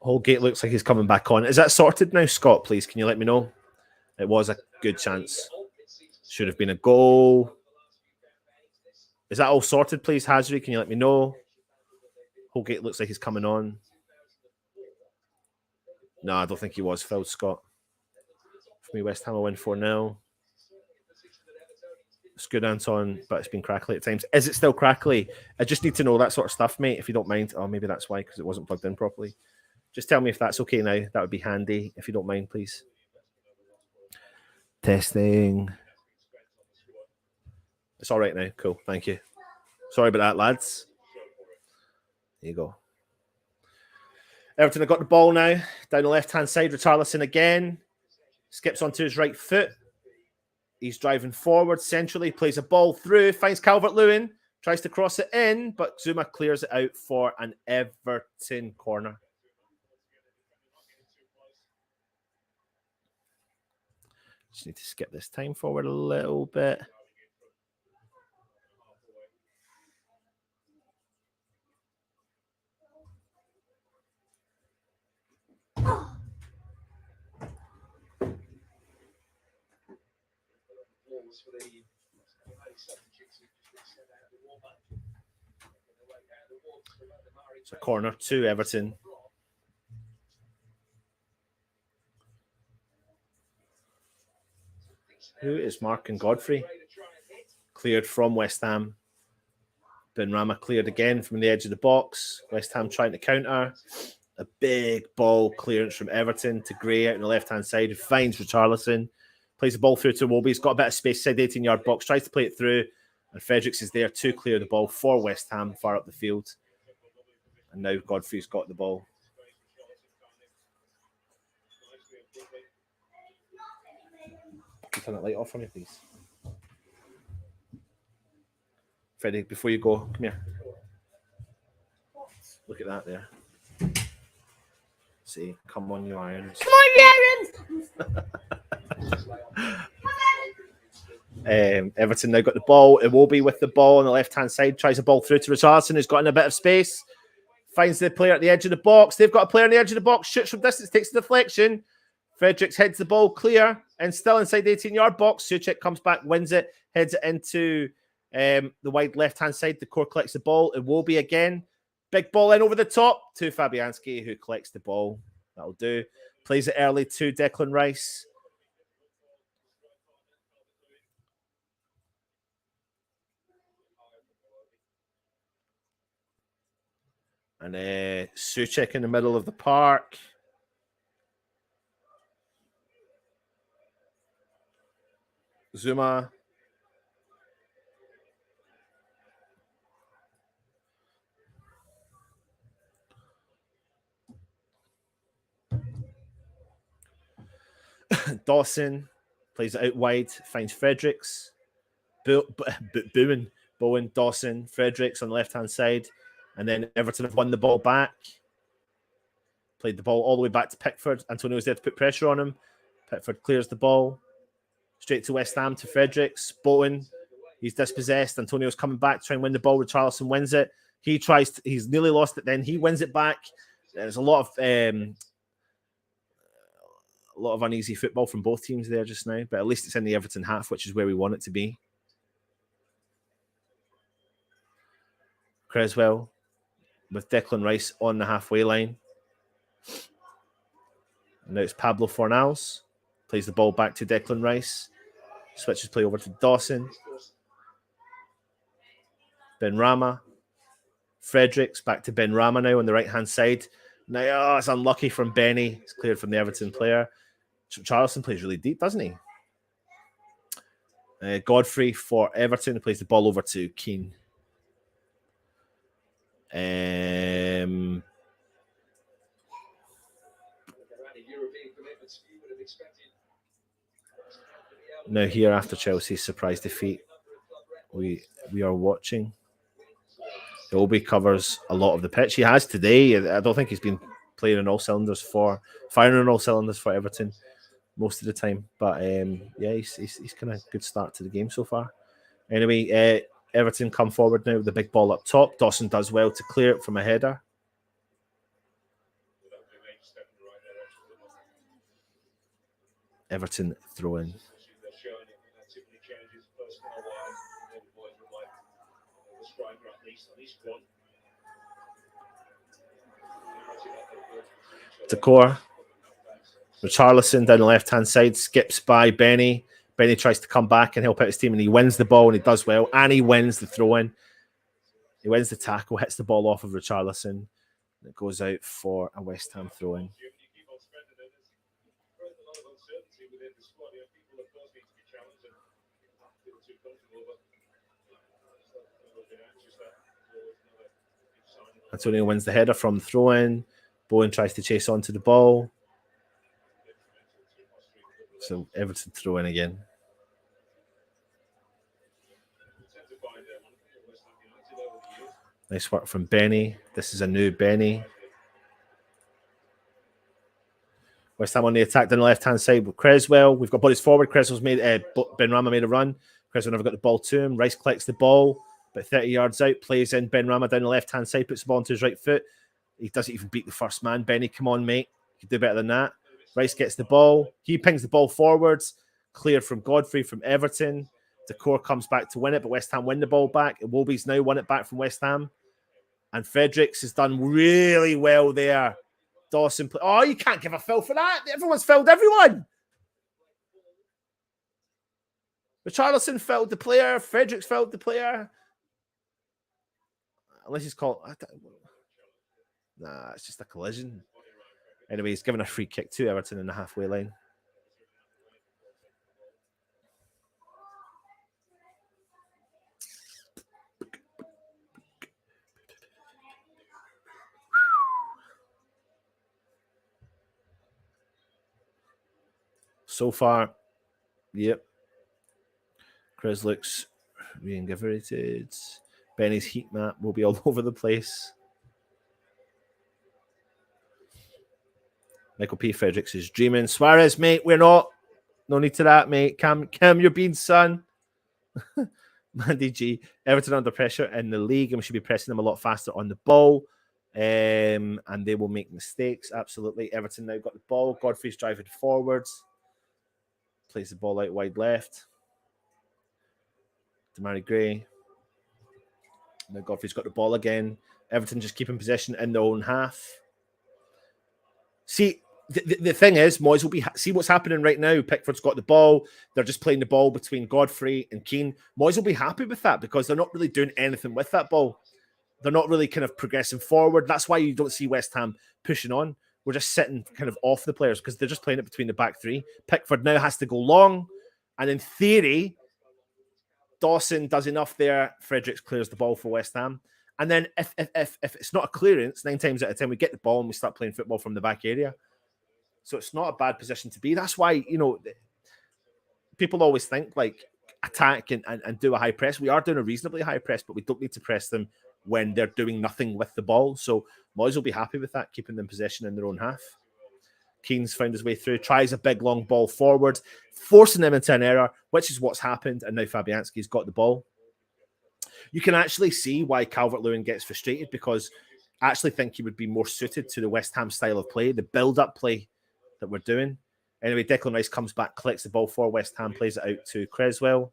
Holgate looks like he's coming back on. Is that sorted now, Scott? Please, can you let me know? It was a good chance. Should have been a goal. Is that all sorted, please, Hazri? Can you let me know? Holgate looks like he's coming on. No, I don't think he was fouled, Scott. For me, West Ham will win 4-0. It's good, Anton, but it's been crackly at times. Is it still crackly? I just need to know that sort of stuff, mate, if you don't mind. Oh, maybe that's why, because it wasn't plugged in properly. Just tell me if that's okay now. That would be handy, if you don't mind, please. Testing. It's all right now. Cool. Thank you. Sorry about that, lads. There you go. Everton have got the ball now. Down the left-hand side, Richarlison again. Skips onto his right foot. He's driving forward centrally, plays a ball through, finds Calvert-Lewin, tries to cross it in, but Zuma clears it out for an Everton corner. Just need to skip this time forward a little bit. It's a corner to Everton. Who is Mark and Godfrey? Cleared from West Ham. Benrahma cleared again from the edge of the box. West Ham trying to counter. A big ball clearance from Everton to Gray out on the left-hand side, who finds Richarlison. Plays the ball through to Iwobi. He's got a bit of space inside the 18-yard box. Tries to play it through. And Fredericks is there to clear the ball for West Ham far up the field. And now Godfrey's got the ball. Can you turn that light off for me, please? Freddie, before you go, come here. Look at that there. See, come on, you irons. Come on, you irons! Everton now got the ball. Iwobi with the ball on the left-hand side. Tries a ball through to Richarlison, who's got in a bit of space. Finds the player at the edge of the box. They've got a player on the edge of the box. Shoots from distance, takes the deflection. Fredericks heads the ball clear and still inside the 18-yard box. Suchek comes back, wins it, heads it into the wide left-hand side. The core collects the ball. Iwobi again. Big ball in over the top to Fabianski, who collects the ball. That'll do. Plays it early to Declan Rice. And Suchek in the middle of the park. Zuma. Dawson plays it out wide, finds Fredericks. Bowen, Dawson, Fredericks on the left-hand side. And then Everton have won the ball back. Played the ball all the way back to Pickford. Antonio's there to put pressure on him. Pickford clears the ball. Straight to West Ham to Fredericks. Bowen, he's dispossessed. Antonio's coming back to try and win the ball. Richarlison wins it. He's nearly lost it then. He wins it back. There's a lot of uneasy football from both teams there just now, but at least it's in the Everton half, which is where we want it to be. Cresswell with Declan Rice on the halfway line. And now it's Pablo Fornals. Plays the ball back to Declan Rice. Switches play over to Dawson. Benrahma. Fredericks back to Benrahma now on the right-hand side. Now, it's unlucky from Benny. It's cleared from the Everton player. Charleston plays really deep, doesn't he? Godfrey for Everton plays the ball over to Keane. Now here after Chelsea's surprise defeat, we are watching. Iwobi covers a lot of the pitch. He has today. I don't think he's been playing on all cylinders firing on all cylinders for Everton most of the time. But yeah, he's kind of good start to the game so far. Anyway, Everton come forward now with the big ball up top. Dawson does well to clear it from a header. Everton throw in. Decor. Richarlison down the left-hand side, skips by Benny. Benny tries to come back and help out his team, and he wins the ball, and he does well, and he wins the throw-in. He wins the tackle, hits the ball off of Richarlison. It goes out for a West Ham throw-in. Antonio wins the header from the throw-in. Bowen tries to chase onto the ball. So Everton throw in again. Nice work from Benny. This is a new Benny. West Ham on the attack down the left-hand side with Cresswell. We've got bodies forward. Cresswell's made Benrahma made a run. Cresswell never got the ball to him. Rice collects the ball, but 30 yards out, plays in Benrahma down the left-hand side, puts the ball onto his right foot. He doesn't even beat the first man. Benny, come on, mate. You can do better than that. Rice gets the ball. He pings the ball forwards. Cleared from Godfrey from Everton. Decor comes back to win it, but West Ham win the ball back. Iwobi's now won it back from West Ham. And Fredericks has done really well there. Dawson, oh, you can't give a foul for that. Everyone's fouled everyone. Richarlison fouled the player. Fredericks fouled the player. Unless he's called. Nah, it's just a collision. Anyway, he's given a free kick to Everton in the halfway line. So far, yep. Chris looks reinvigorated. Benny's heat map will be all over the place. Michael P. Fredericks is dreaming. Suarez, mate, we're not. No need to that, mate. Calm your beans, son. Mandy G. Everton under pressure in the league, and we should be pressing them a lot faster on the ball. And they will make mistakes. Absolutely. Everton now got the ball. Godfrey's driving forwards. Plays the ball out wide left. Damari Gray. Now Godfrey's got the ball again. Everton just keeping possession in their own half. See, the thing is, Moyes will be... See what's happening right now. Pickford's got the ball. They're just playing the ball between Godfrey and Keane. Moyes will be happy with that because they're not really doing anything with that ball. They're not really kind of progressing forward. That's why you don't see West Ham pushing on. We're just sitting kind of off the players because they're just playing it between the back three. Pickford now has to go long. And in theory, Dawson does enough there. Fredericks clears the ball for West Ham. And then if it's not a clearance, 9 times out of 10, we get the ball and we start playing football from the back area. So it's not a bad position to be. That's why, you know, people always think like attack and do a high press. We are doing a reasonably high press, but we don't need to press them when they're doing nothing with the ball. So Moyes will be happy with that, keeping them possession in their own half. Keane's found his way through, tries a big long ball forward, forcing them into an error, which is what's happened. And now Fabianski's got the ball. You can actually see why Calvert-Lewin gets frustrated because I actually think he would be more suited to the West Ham style of play, the build-up play that we're doing. Anyway, Declan Rice comes back, collects the ball for West Ham, plays it out to Cresswell.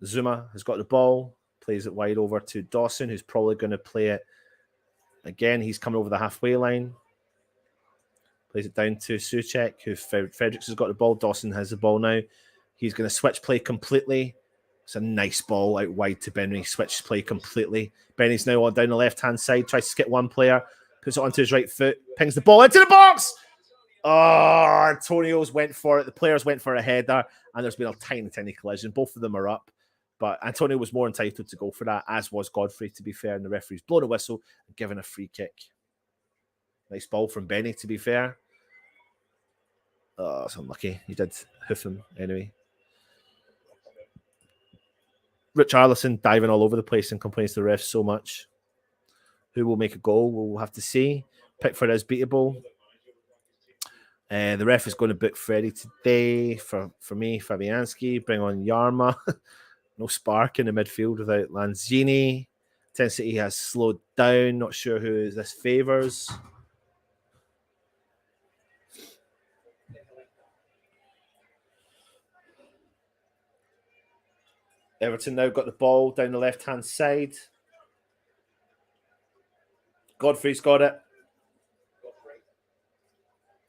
Zuma has got the ball, plays it wide over to Dawson, who's probably going to play it again. He's coming over the halfway line. Plays it down to Souček, who Fredericks has got the ball. Dawson has the ball now. He's going to switch play completely. It's a nice ball out wide to Benny. Switch play completely. Benny's now on down the left-hand side. Tries to skip one player. Puts it onto his right foot. Pings the ball into the box. Oh, Antonio's went for it. The players went for a header. And there's been a tiny, tiny collision. Both of them are up. But Antonio was more entitled to go for that, as was Godfrey, to be fair. And the referee's blown a whistle and given a free kick. Nice ball from Benny, to be fair. Oh, it's unlucky. He did hoof him anyway. Richarlison diving all over the place and complains to the refs so much. Who will make a goal? We'll have to see. Pickford is beatable. The ref is going to book Freddie today for me, Fabianski. Bring on Yarma. No spark in the midfield without Lanzini. Intensity has slowed down. Not sure who this favours. Everton now got the ball down the left-hand side. Godfrey's got it.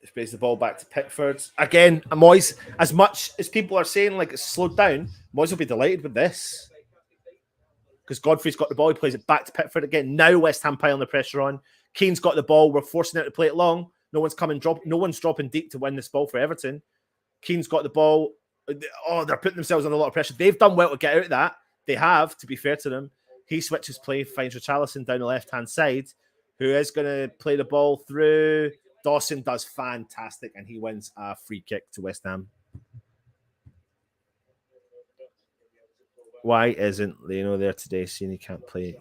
Sprays the ball back to Pickford. Again, Moyes, as much as people are saying like it's slowed down, Moyes will be delighted with this. Because Godfrey's got the ball, he plays it back to Pickford again. Now West Ham piling the pressure on. Keane's got the ball, we're forcing it to play it long. No one's dropping deep to win this ball for Everton. Keane's got the ball. Oh, they're putting themselves under a lot of pressure. They've done well to get out of that. They have, to be fair to them. He switches play, finds Richarlison down the left-hand side, who is going to play the ball through. Dawson does fantastic, and he wins a free kick to West Ham. Why isn't Leno there today, seeing he can't play?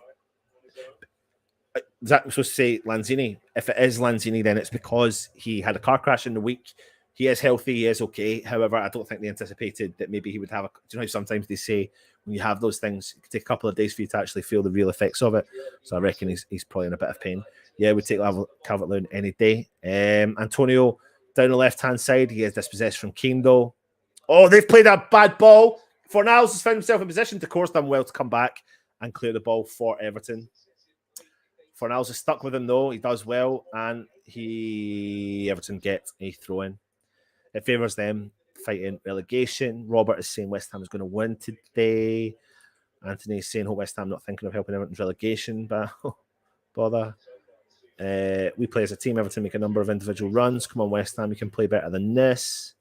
Is that supposed to say Lanzini? If it is Lanzini, then it's because he had a car crash in the week. He is healthy, he is okay. However, I don't think they anticipated that maybe he would have a... Do you know how sometimes they say when you have those things, it can take a couple of days for you to actually feel the real effects of it. So I reckon he's probably in a bit of pain. Yeah, we'd take Calvert-Lewin any day. Antonio down the left-hand side. He has dispossessed from Keane, though. Oh, they've played a bad ball. Fornals has found himself in position. De Cour's done well to come back and clear the ball for Everton. Fornals is stuck with him, though. He does well, and Everton get a throw-in. It favours them fighting relegation. Robert is saying West Ham is going to win today. Anthony is saying, West Ham not thinking of helping Everton's relegation, but bother. We play as a team. Everton make a number of individual runs. Come on, West Ham, you can play better than this.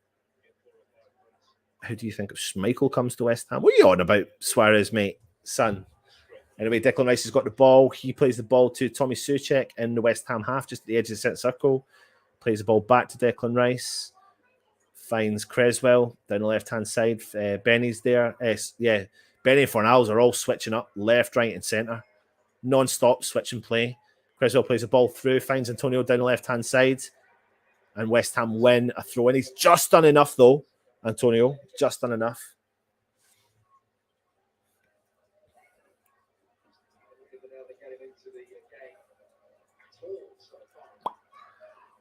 How do you think if Schmeichel comes to West Ham? What are you on about, Suarez, mate? Son. Anyway, Declan Rice has got the ball. He plays the ball to Tommy Soucek in the West Ham half, just at the edge of the centre circle. Plays the ball back to Declan Rice. Finds Cresswell down the left-hand side. Benny's there. Benny and Fornals are all switching up left, right, and centre. Non-stop switch and play. Cresswell plays the ball through, finds Antonio down the left-hand side, and West Ham win a throw-in. He's just done enough, though, Antonio. Just done enough.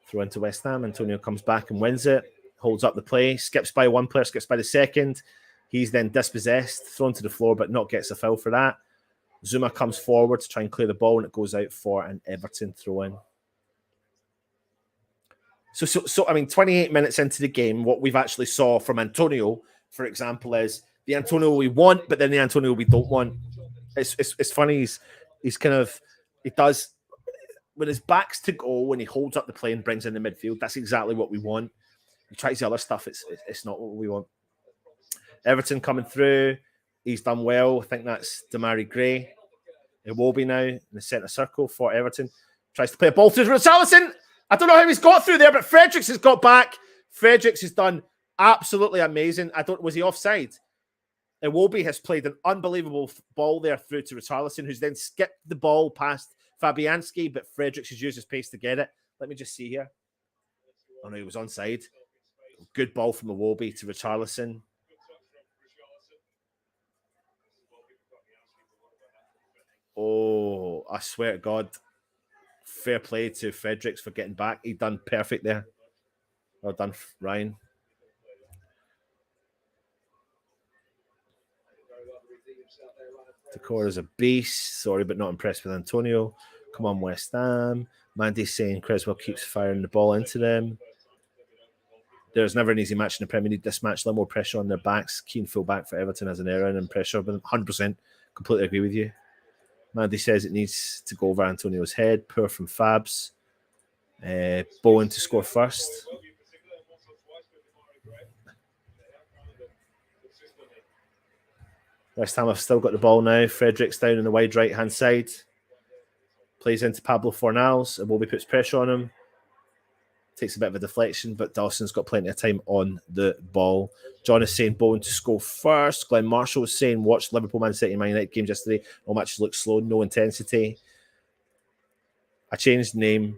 Throw into West Ham. Antonio comes back and wins it. Holds up the play. Skips by one player, skips by the second. He's then dispossessed, thrown to the floor, but not gets a foul for that. Zuma comes forward to try and clear the ball, and it goes out for an Everton throw-in. So, I mean, 28 minutes into the game, what we've actually saw from Antonio, for example, is the Antonio we want, but then the Antonio we don't want. It's funny. He's kind of, he does, when his back's to goal, when he holds up the play and brings in the midfield, that's exactly what we want. He tries the other stuff, it's not what we want. Everton coming through. He's done well. I think that's Damari Gray. It will be now in the centre circle for Everton. Tries to play a ball through to Richarlison. I don't know how he's got through there, but Fredericks has got back. Fredericks has done absolutely amazing. Was he offside? Iwobi has played an unbelievable ball there through to Richarlison, who's then skipped the ball past Fabianski, but Fredericks has used his pace to get it. Let me just see here. Oh no, he was onside. Good ball from Iwobi to Richarlison. Oh, I swear to God. Fair play to Fredericks for getting back. He done perfect there. Well done, Ryan. Decor is a beast. Sorry, but not impressed with Antonio. Come on, West Ham. Mandy's saying Cresswell keeps firing the ball into them. There's never an easy match in the Premier League. This match, a little more pressure on their backs. Keen full back for Everton as an error and pressure, but 100% completely agree with you. Mandy says it needs to go over Antonio's head. Poor from Fabs. Bowen to score first. West Ham have still got the ball now. Fredericks down in the wide right-hand side. Plays into Pablo Fornals. Iwobi puts pressure on him. Takes a bit of a deflection, but Dawson's got plenty of time on the ball. John is saying Bowen to score first. Glenn Marshall is saying watched Liverpool Man City Man United games yesterday. All matches look slow, no intensity. I changed the name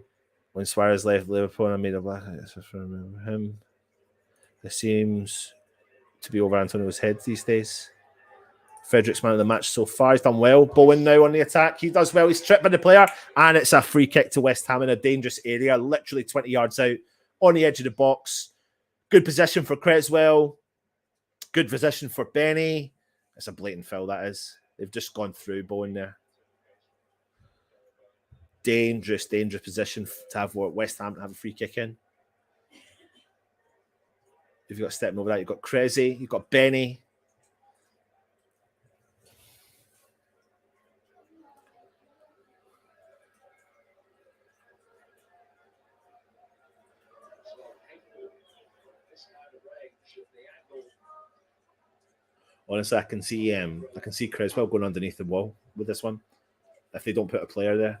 when Suarez left Liverpool and I made a black. I remember him. It seems to be over Antonio's head these days. Fredericks man of the match so far. He's done well. Bowen now on the attack. He does well. He's tripped by the player. And it's a free kick to West Ham in a dangerous area. Literally 20 yards out on the edge of the box. Good position for Cresswell. Good position for Benny. It's a blatant foul, that is. They've just gone through Bowen there. Dangerous position to have West Ham have a free kick in. If you've got stepping over that, you've got Cressy, you've got Benny. Honestly, I can see Cresswell going underneath the wall with this one if they don't put a player there.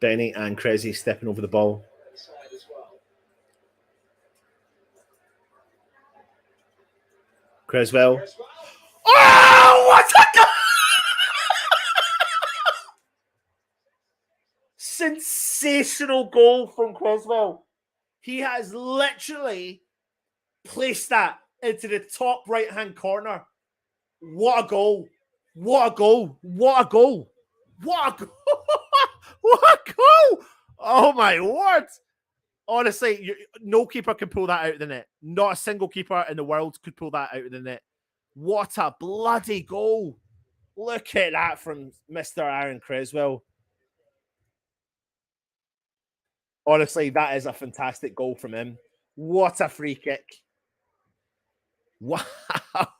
Benny and Cressy stepping over the ball. Cresswell. Oh, what a goal! Sensational goal from Cresswell. He has literally placed that into the top right-hand corner. What a goal. What a goal. What a goal. What a goal. What a goal. Oh, my word. Honestly, no keeper can pull that out of the net. Not a single keeper in the world could pull that out of the net. What a bloody goal. Look at that from Mr. Aaron Cresswell. Honestly, that is a fantastic goal from him. What a free kick. Wow.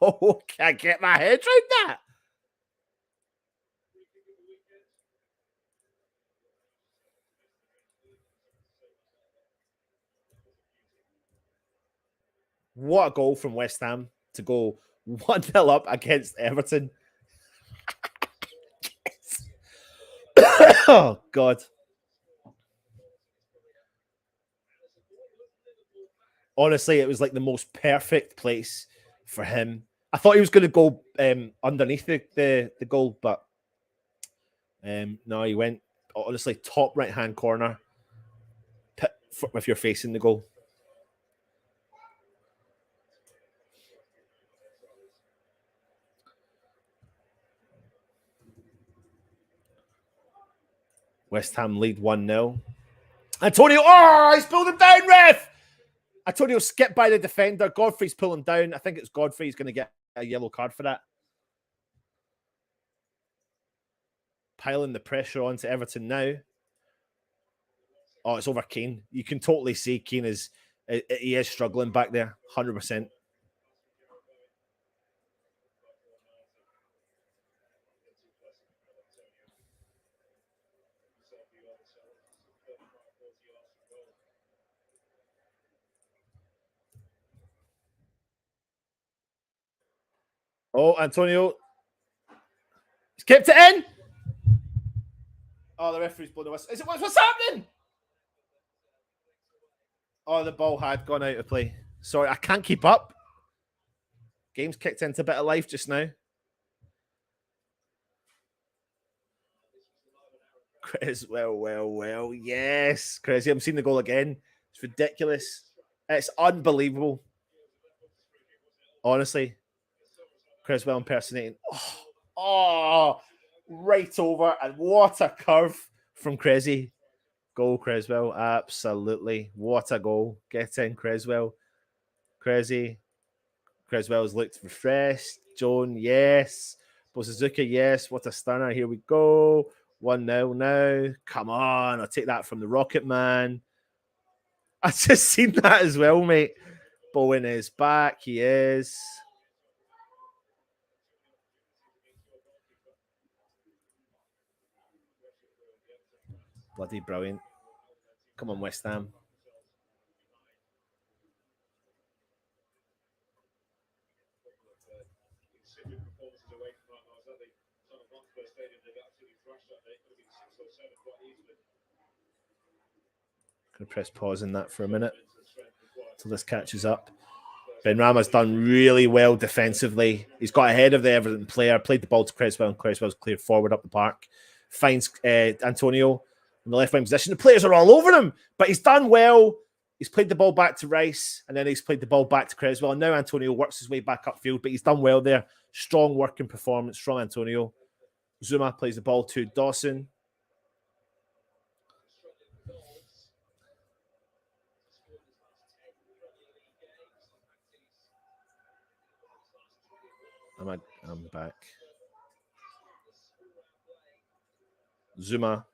Can I get my head around that? What a goal from West Ham to go 1-0 up against Everton. Oh, God. Honestly, it was like the most perfect place for him. I thought he was going to go underneath the goal, but no, he went, honestly, top right-hand corner if you're facing the goal. West Ham lead 1-0. Antonio, oh, he's pulled him down, ref! Antonio skipped by the defender. Godfrey's pulling down. I think it's Godfrey. He's going to get a yellow card for that. Piling the pressure onto Everton now. Oh, it's over Keane. You can totally see Keane is struggling back there, 100%. Oh, Antonio. He's kept it in. Oh, the referee's blown the whistle. What's happening? Oh, the ball had gone out of play. Sorry, I can't keep up. Game's kicked into a bit of life just now. Well. Yes. Crazy. I'm seeing the goal again. It's ridiculous. It's unbelievable. Honestly. Cresswell impersonating. Oh, right over. And what a curve from Cressy. Goal, Cresswell. Absolutely. What a goal. Get in, Cresswell. Cressy. Cresswell's looked refreshed. Joan, yes. Bosuzuka, yes. What a stunner. Here we go. 1-0 now. Come on. I'll take that from the Rocket Man. I just seen that as well, mate. Bowen is back. He is. Bloody brilliant. Come on, West Ham. Going to press pause in that for a minute until this catches up. Benrahma's done really well defensively. He's got ahead of the Everton player, played the ball to Cresswell, and Cresswell's cleared forward up the park. Finds Antonio in the left wing position. The players are all over him, but he's done well. He's played the ball back to Rice, and then he's played the ball back to Cresswell. And now Antonio works his way back upfield, but he's done well there. Strong working performance from Antonio. Zuma plays the ball to Dawson. I'm back. Zuma.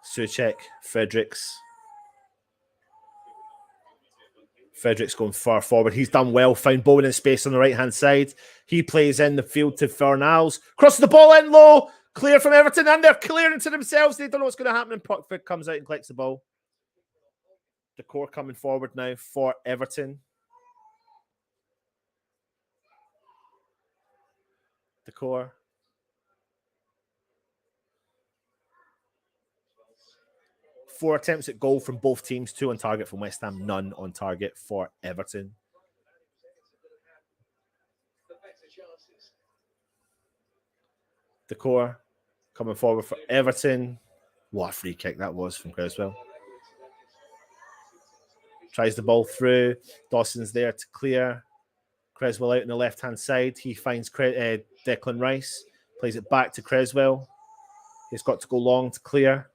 Suchek. Fredericks. Fredericks going far forward. He's done well. Found Bowen in space on the right-hand side. He plays in the field to Fornals. Crosses the ball in low. Clear from Everton. And they're clearing to themselves. They don't know what's going to happen. And Pickford comes out and collects the ball. The core coming forward now for Everton. The core. Four attempts at goal from both teams. 2 on target from West Ham. None on target for Everton. The core coming forward for Everton. What a free kick that was from Cresswell. Tries the ball through. Dawson's there to clear. Cresswell out on the left-hand side. He finds Declan Rice. Plays it back to Cresswell. He's got to go long to clear.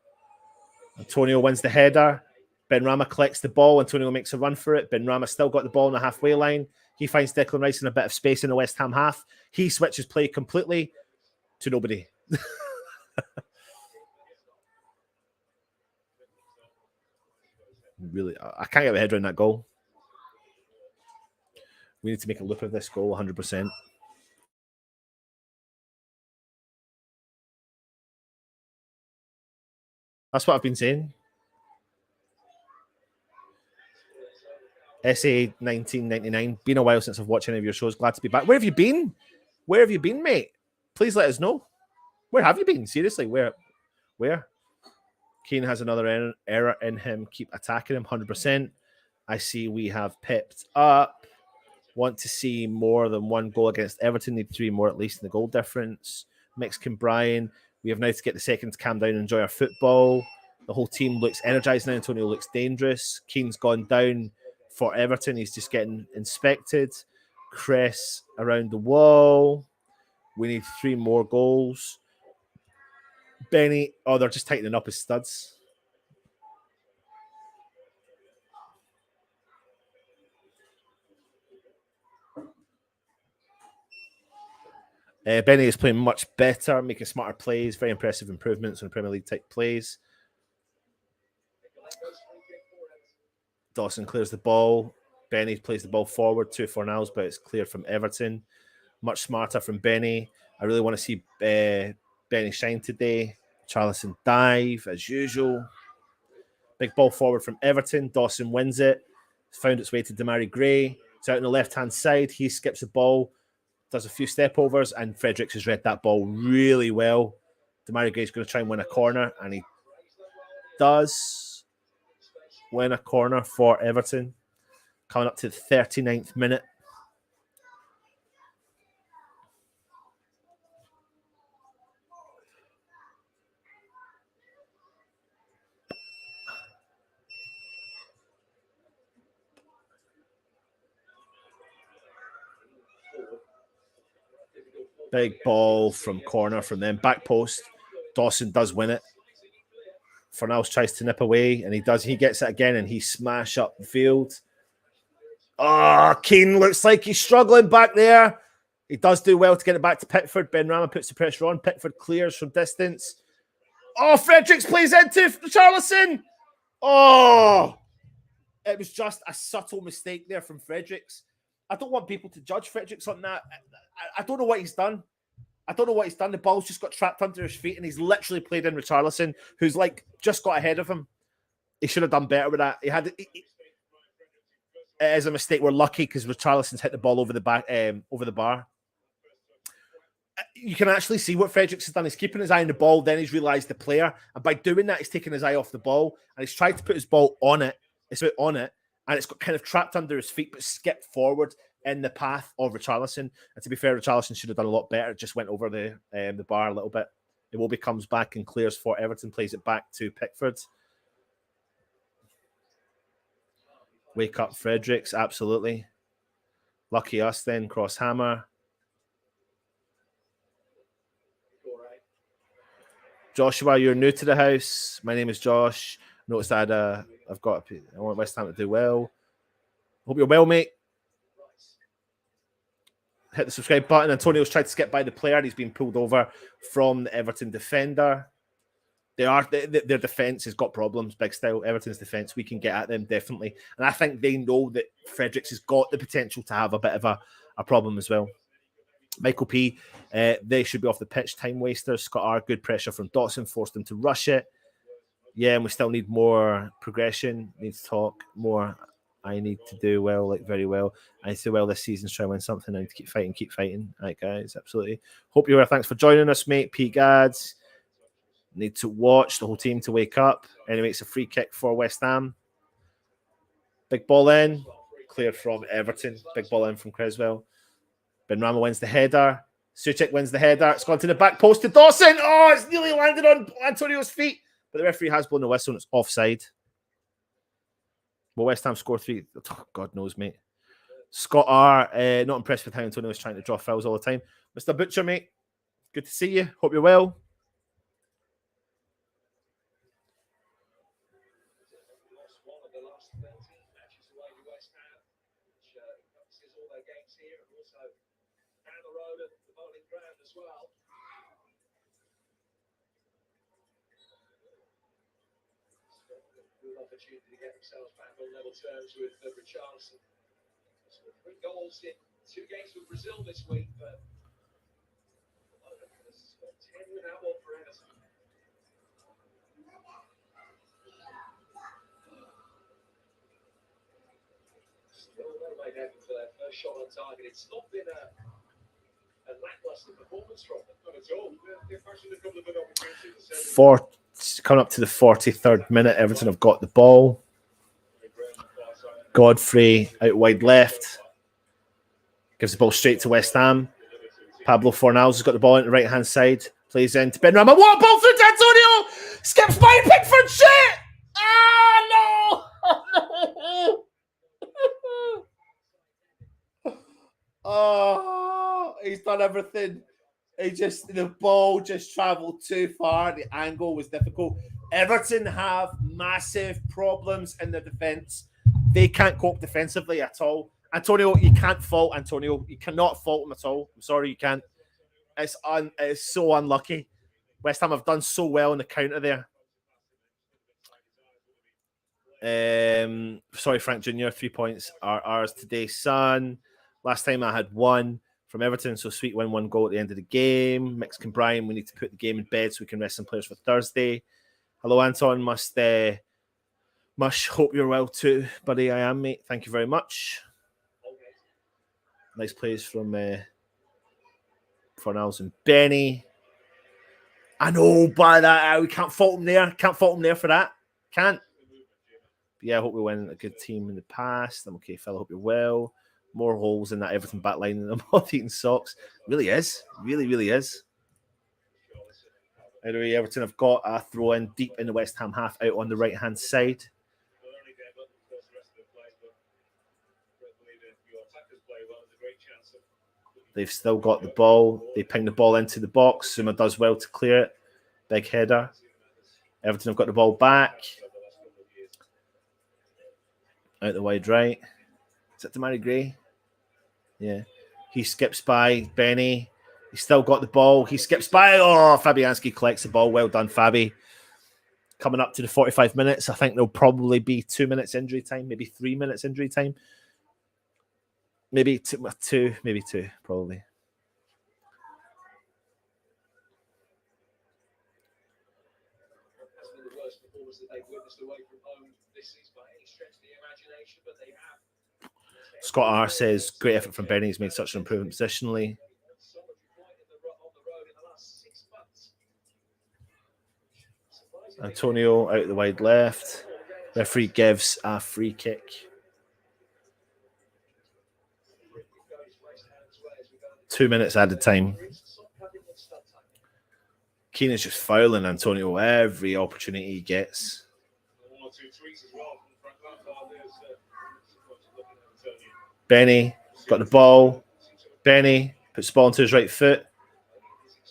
Antonio wins the header. Benrahma collects the ball. Antonio makes a run for it. Benrahma still got the ball on the halfway line. He finds Declan Rice in a bit of space in the West Ham half. He switches play completely to nobody. Really, I can't get my head around that goal. We need to make a look of this goal 100%. That's what I've been saying. SA 1999. Been a while since I've watched any of your shows. Glad to be back. Where have you been? Where have you been, mate? Please let us know. Where have you been? Seriously, where? Keane has another error in him. Keep attacking him 100%. I see we have pipped up. Want to see more than one goal against Everton. Need 3 more at least in the goal difference. Mexican Brian. We have now to get the second to calm down and enjoy our football. The whole team looks energized now. Antonio looks dangerous. Keane's gone down for Everton. He's just getting inspected. Cress around the wall. We need 3 more goals. Benny. Oh, they're just tightening up his studs. Benny is playing much better, making smarter plays, very impressive improvements on Premier League type plays. Dawson clears the ball. Benny plays the ball forward to Fornals, but it's cleared from Everton. Much smarter from Benny. I really want to see Benny shine today. Charlison dive, as usual. Big ball forward from Everton. Dawson wins it. It's found its way to Demarai Gray. It's out on the left-hand side. He skips the ball, does a few step overs, and Fredericks has read that ball really well. Demarai Gray's going to try and win a corner, and he does win a corner for Everton. Coming up to the 39th minute. Big ball from corner from them. Back post. Dawson does win it. Fornals tries to nip away, and he does. He gets it again, and he smash up the field. Oh, Keane looks like he's struggling back there. He does do well to get it back to Pickford. Benrahma puts the pressure on. Pickford clears from distance. Oh, Fredericks plays into Charlison. Oh, it was just a subtle mistake there from Fredericks. I don't want people to judge Fredericks on that. I don't know what he's done. The ball's just got trapped under his feet, and he's literally played in Richarlison, who's like just got ahead of him. He should have done better with that. It is a mistake. We're lucky because Richarlison's hit the ball over the back, over the bar. You can actually see what Fredericks has done. He's keeping his eye on the ball, then he's realised the player, and by doing that, he's taken his eye off the ball, and he's tried to put his ball on it. It's on it, and it's got kind of trapped under his feet, but skipped forward in the path of Richarlison. And to be fair, Richarlison should have done a lot better. It just went over the bar a little bit. Iwobi comes back and clears for Everton, plays it back to Pickford. Wake up, Fredericks, absolutely. Lucky us then, cross hammer. Joshua, you're new to the house. My name is Josh. Noticed I want West Ham to do well. Hope you're well, mate. Hit the subscribe button. Antonio's tried to skip by the player. He's been pulled over from the Everton defender. Their defence has got problems, big style. Everton's defence, we can get at them, definitely. And I think they know that Fredericks has got the potential to have a bit of a problem as well. Michael P, they should be off the pitch. Time wasters. Scott R, good pressure from Dotson, forced them to rush it. Yeah, and we still need more progression. Need to talk more. I need to do well, like very well. I need to do well this season, try and win something. I need to keep fighting, All right, guys, absolutely. Hope you're well. Thanks for joining us, mate. P Gads. Need to watch the whole team to wake up. Anyway, it's a free kick for West Ham. Big ball in. Cleared from Everton. Big ball in from Cresswell. Benrahma wins the header. Suchek wins the header. It's gone to the back post to Dawson. Oh, it's nearly landed on Antonio's feet. But the referee has blown the whistle and it's offside. Will West Ham score 3? Oh, God knows, mate. Scott R, not impressed with how Antonio was trying to draw fouls all the time. Mr. Butcher, mate, good to see you. Hope you're well. Opportunity to get themselves back on level terms with Richarlison. 3 goals in 2 games with Brazil this week, but 10 without one for Everton. Still well made effort for their first shot on target. It's not been a lackluster performance from them, not at all. They've actually a couple of good opportunities. Coming up to the 43rd minute, Everton have got the ball. Godfrey out wide left. Gives the ball straight to West Ham. Pablo Fornals has got the ball on the right-hand side. Plays in to Benrahma. What a ball through to Antonio! Skips by Pickford. Shit! Ah, no! Oh, he's done everything. The ball just travelled too far. The angle was difficult. Everton have massive problems in their defence. They can't cope defensively at all. Antonio, you can't fault Antonio. You cannot fault him at all. I'm sorry, you can't. It's so unlucky. West Ham have done so well in the counter there. Sorry, Frank Jr., 3 points are ours today, son. Last time I had 1 from Everton, so sweet win, 1 goal at the end of the game. Mexican Brian, we need to put the game in bed so we can rest some players for Thursday. Hello, Anton. Must hope you're well too, buddy. I am, mate. Thank you very much. Nice plays from Fornals and Benny. I know by that, we can't fault him there. Can't fault him there for that. Can't. But yeah, I hope we win a good team in the past. I'm okay, fella. Hope you're well. More holes in that Everton back line than I'm eating socks. Really is. Really, really is. Anyway, Everton have got a throw in deep in the West Ham half out on the right-hand side. They've still got the ball. They ping the ball into the box. Suma does well to clear it. Big header. Everton have got the ball back. Out the wide right. Is it Damari Gray? Yeah. He skips by Benny. He's still got the ball. He skips by. Oh, Fabianski collects the ball. Well done, Fabi. Coming up to the 45 minutes. I think there'll probably be 2 minutes injury time, maybe 3 minutes injury time. Maybe two, probably. Scott R says, great effort from Benny. He's made such an improvement positionally. Antonio out the wide left. Referee gives a free kick. Two minutes added time. Keane is just fouling Antonio every opportunity he gets. Benny got the ball. Benny puts the ball onto his right foot.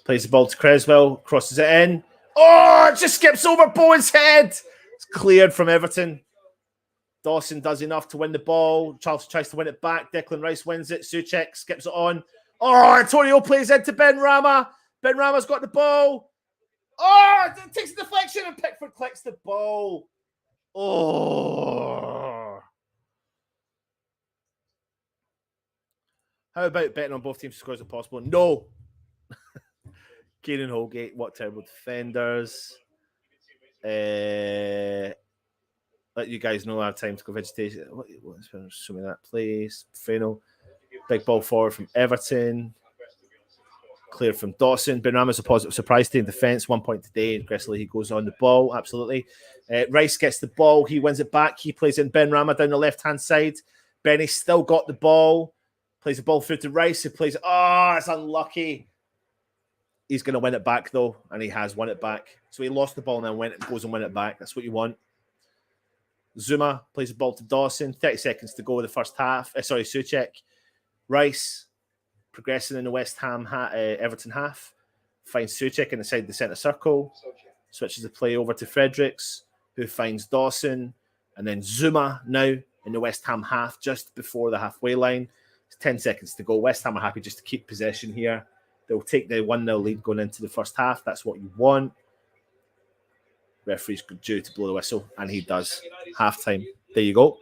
Plays the ball to Cresswell. Crosses it in. Oh, it just skips over Bowen's head. It's cleared from Everton. Dawson does enough to win the ball. Charles tries to win it back. Declan Rice wins it. Souček skips it on. Oh, Antonio plays into Ben Rama. Ben Rama's got the ball. Oh, it takes a deflection and Pickford collects the ball. Oh. How about betting on both teams to score as possible? No. Kieran Holgate, what terrible defenders. Let you guys know I have time to go vegetation. What's show me that, please? Freno. Big ball forward from Everton. Clear from Dawson. Benrahma's a positive surprise to in defence. 1 point today. Aggressively, he goes on the ball. Absolutely. Rice gets the ball. He wins it back. He plays in Benrahma down the left-hand side. Benny's still got the ball. Plays the ball through to Rice. He plays. Oh, it's unlucky. He's going to win it back, though, and he has won it back. So he lost the ball and then goes and win it back. That's what you want. Zuma plays the ball to Dawson. 30 seconds to go in the first half. Souček. Rice progressing in the West Ham Everton half. Finds Souček inside the centre circle. Switches the play over to Fredericks, who finds Dawson. And then Zuma now in the West Ham half, just before the halfway line. It's 10 seconds to go. West Ham are happy just to keep possession here. They'll take the 1-0 lead going into the first half. That's what you want. Referee's due to blow the whistle, and he does. Halftime. There you go.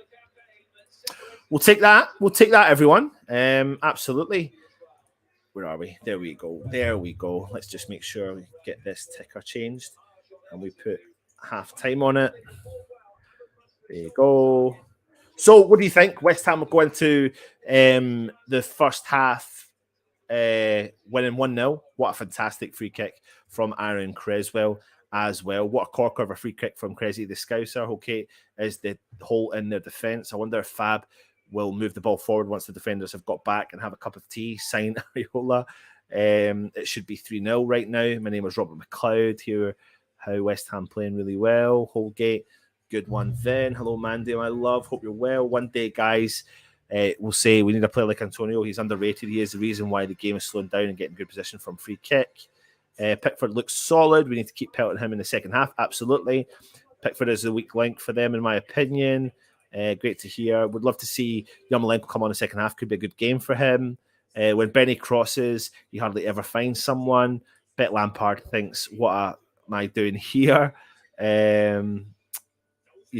We'll take that. We'll take that, everyone. Absolutely. Where are we? There we go. There we go. Let's just make sure we get this ticker changed, and we put halftime on it. There you go. So, what do you think? West Ham will go into the first half winning 1-0. What a fantastic free kick from Aaron Cresswell as well. What a corker of a free kick from Cressy the Scouser. Okay, is the hole in their defence. I wonder if Fab will move the ball forward once the defenders have got back and have a cup of tea, sign Areola. It should be 3-0 right now. My name is Robert McLeod here. How West Ham playing really well. Holgate, good one then. Hello, Mandy, my love. Hope you're well. One day, guys, we'll say we need a player like Antonio. He's underrated. He is the reason why the game is slowing down and getting good position from free kick. Pickford looks solid. We need to keep pelting him in the second half. Absolutely. Pickford is the weak link for them, in my opinion. Great to hear. Would love to see Yarmolenko come on the second half. Could be a good game for him. When Benny crosses, you hardly ever find someone. Bet Lampard thinks, what am I doing here? You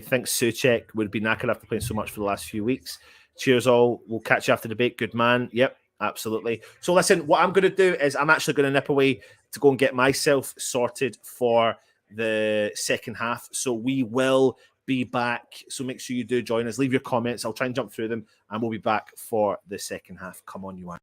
think Souček would be knackered after playing so much for the last few weeks. Cheers all. We'll catch you after the debate. Good man. Yep, absolutely. So listen, what I'm going to do is I'm actually going to nip away to go and get myself sorted for the second half. So we will be back. So make sure you do join us. Leave your comments. I'll try and jump through them and we'll be back for the second half. Come on, you are.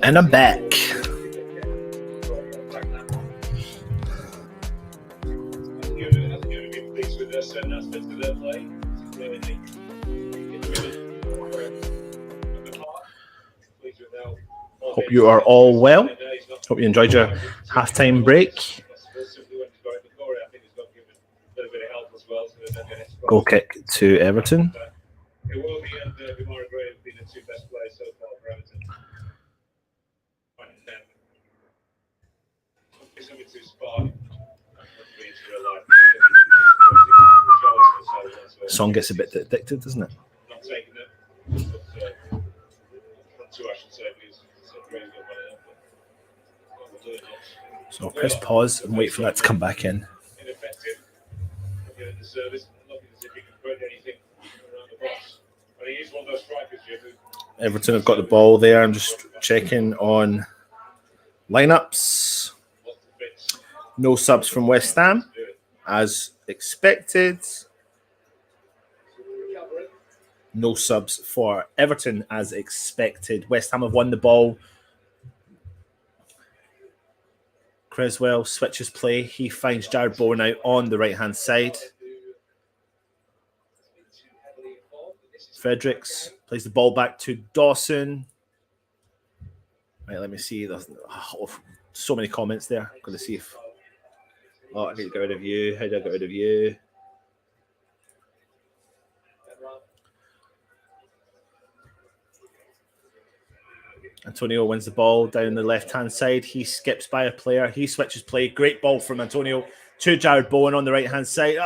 And I'm back. Hope you are all well. Hope you enjoyed your halftime break. Goal kick to Everton. Song gets a bit addictive, doesn't it? So press pause and wait for that to come back in. Everton have got the ball there. I'm just checking on lineups. No subs from West Ham, as expected. No subs for Everton, as expected. West Ham have won the ball. Cresswell switches play. He finds Jared Bowen out on the right-hand side. Fredericks plays the ball back to Dawson. Right, let me see. There's so many comments there. I'm going to see if... Oh, I need to get rid of you. How do I get rid of you? Antonio wins the ball down the left-hand side. He skips by a player. He switches play. Great ball from Antonio to Jared Bowen on the right-hand side.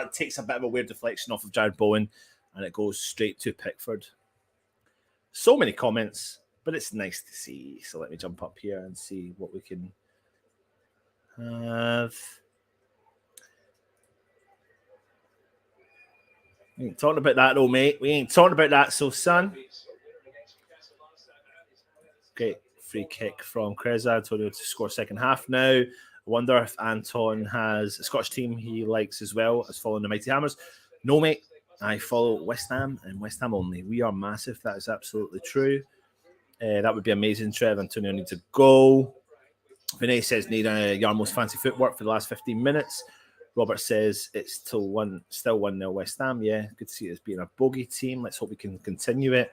It takes a bit of a weird deflection off of Jared Bowen, and it goes straight to Pickford. So many comments, but it's nice to see. So let me jump up here and see what we can have. We ain't talking about that, though, mate. We ain't talking about that, so son. Great free kick from Cresswell. Antonio to score second half now. I wonder if Anton has a Scottish team he likes as well as following the Mighty Hammers. No, mate. I follow West Ham and West Ham only. We are massive. That is absolutely true. That would be amazing. Trev Antonio needs a goal. Vinay says need Yarmo's fancy footwork for the last 15 minutes. Robert says it's still 1-0 West Ham. Yeah, good to see it as being a bogey team. Let's hope we can continue it.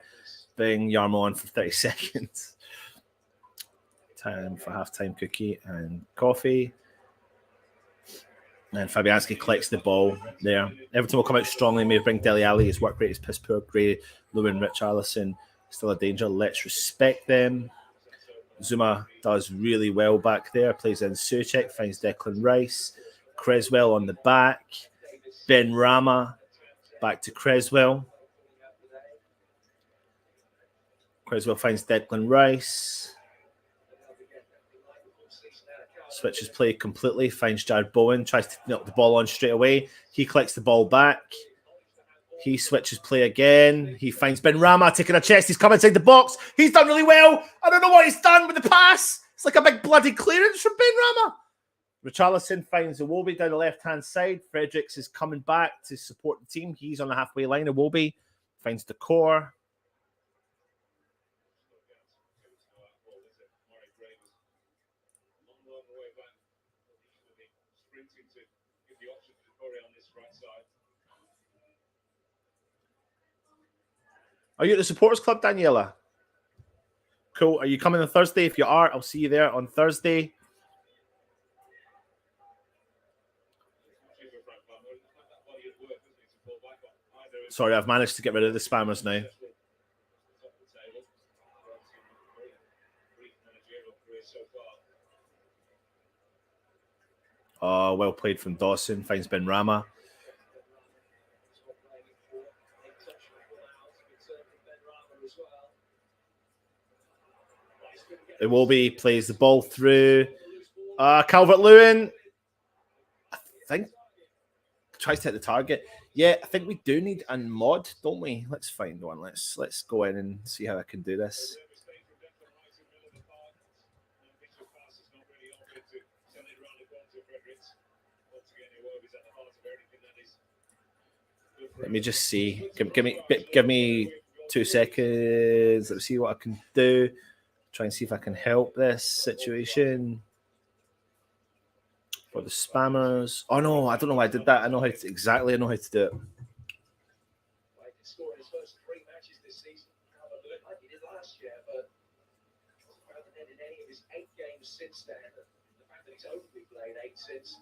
Bring Yarmo on for 30 seconds. Time for halftime cookie and coffee. And Fabianski collects the ball there. Everton will come out strongly. May bring Dele Alli. His work rate is piss poor. Gray, Lewin, Richarlison still a danger. Let's respect them. Zuma does really well back there. Plays in Souček. Finds Declan Rice. Cresswell on the back. Ben Rama back to Cresswell. Cresswell finds Declan Rice. Switches play completely. Finds Jared Bowen. Tries to knock the ball on straight away. He collects the ball back. He switches play again. He finds Ben Rama taking a chest. He's come inside the box. He's done really well. I don't know what he's done with the pass. It's like a big bloody clearance from Ben Rama. Richarlison finds Iwobi down the left-hand side. Fredericks is coming back to support the team. He's on the halfway line. Iwobi finds the core. Are you at the supporters club, Daniela? Cool. Are you coming on Thursday? If you are, I'll see you there on Thursday. Sorry, I've managed to get rid of the spammers now. Oh, well played from Dawson. Finds Ben Rama. Iwobi plays the ball through. Calvert-Lewin, I think, tries to hit the target. Yeah, I think we do need a mod, don't we? Let's find one. Let's go in and see how I can do this. Let me just see. Give me 2 seconds. Let's see what I can do. Try and see if I can help this situation for the spammers. Oh no, I don't know why I did that. I know how to exactly. I know how to do it. Scored his first 3 matches this season. Like he did last year, but hasn't ended any of his 8 games since then. The fact that he's only played 8 since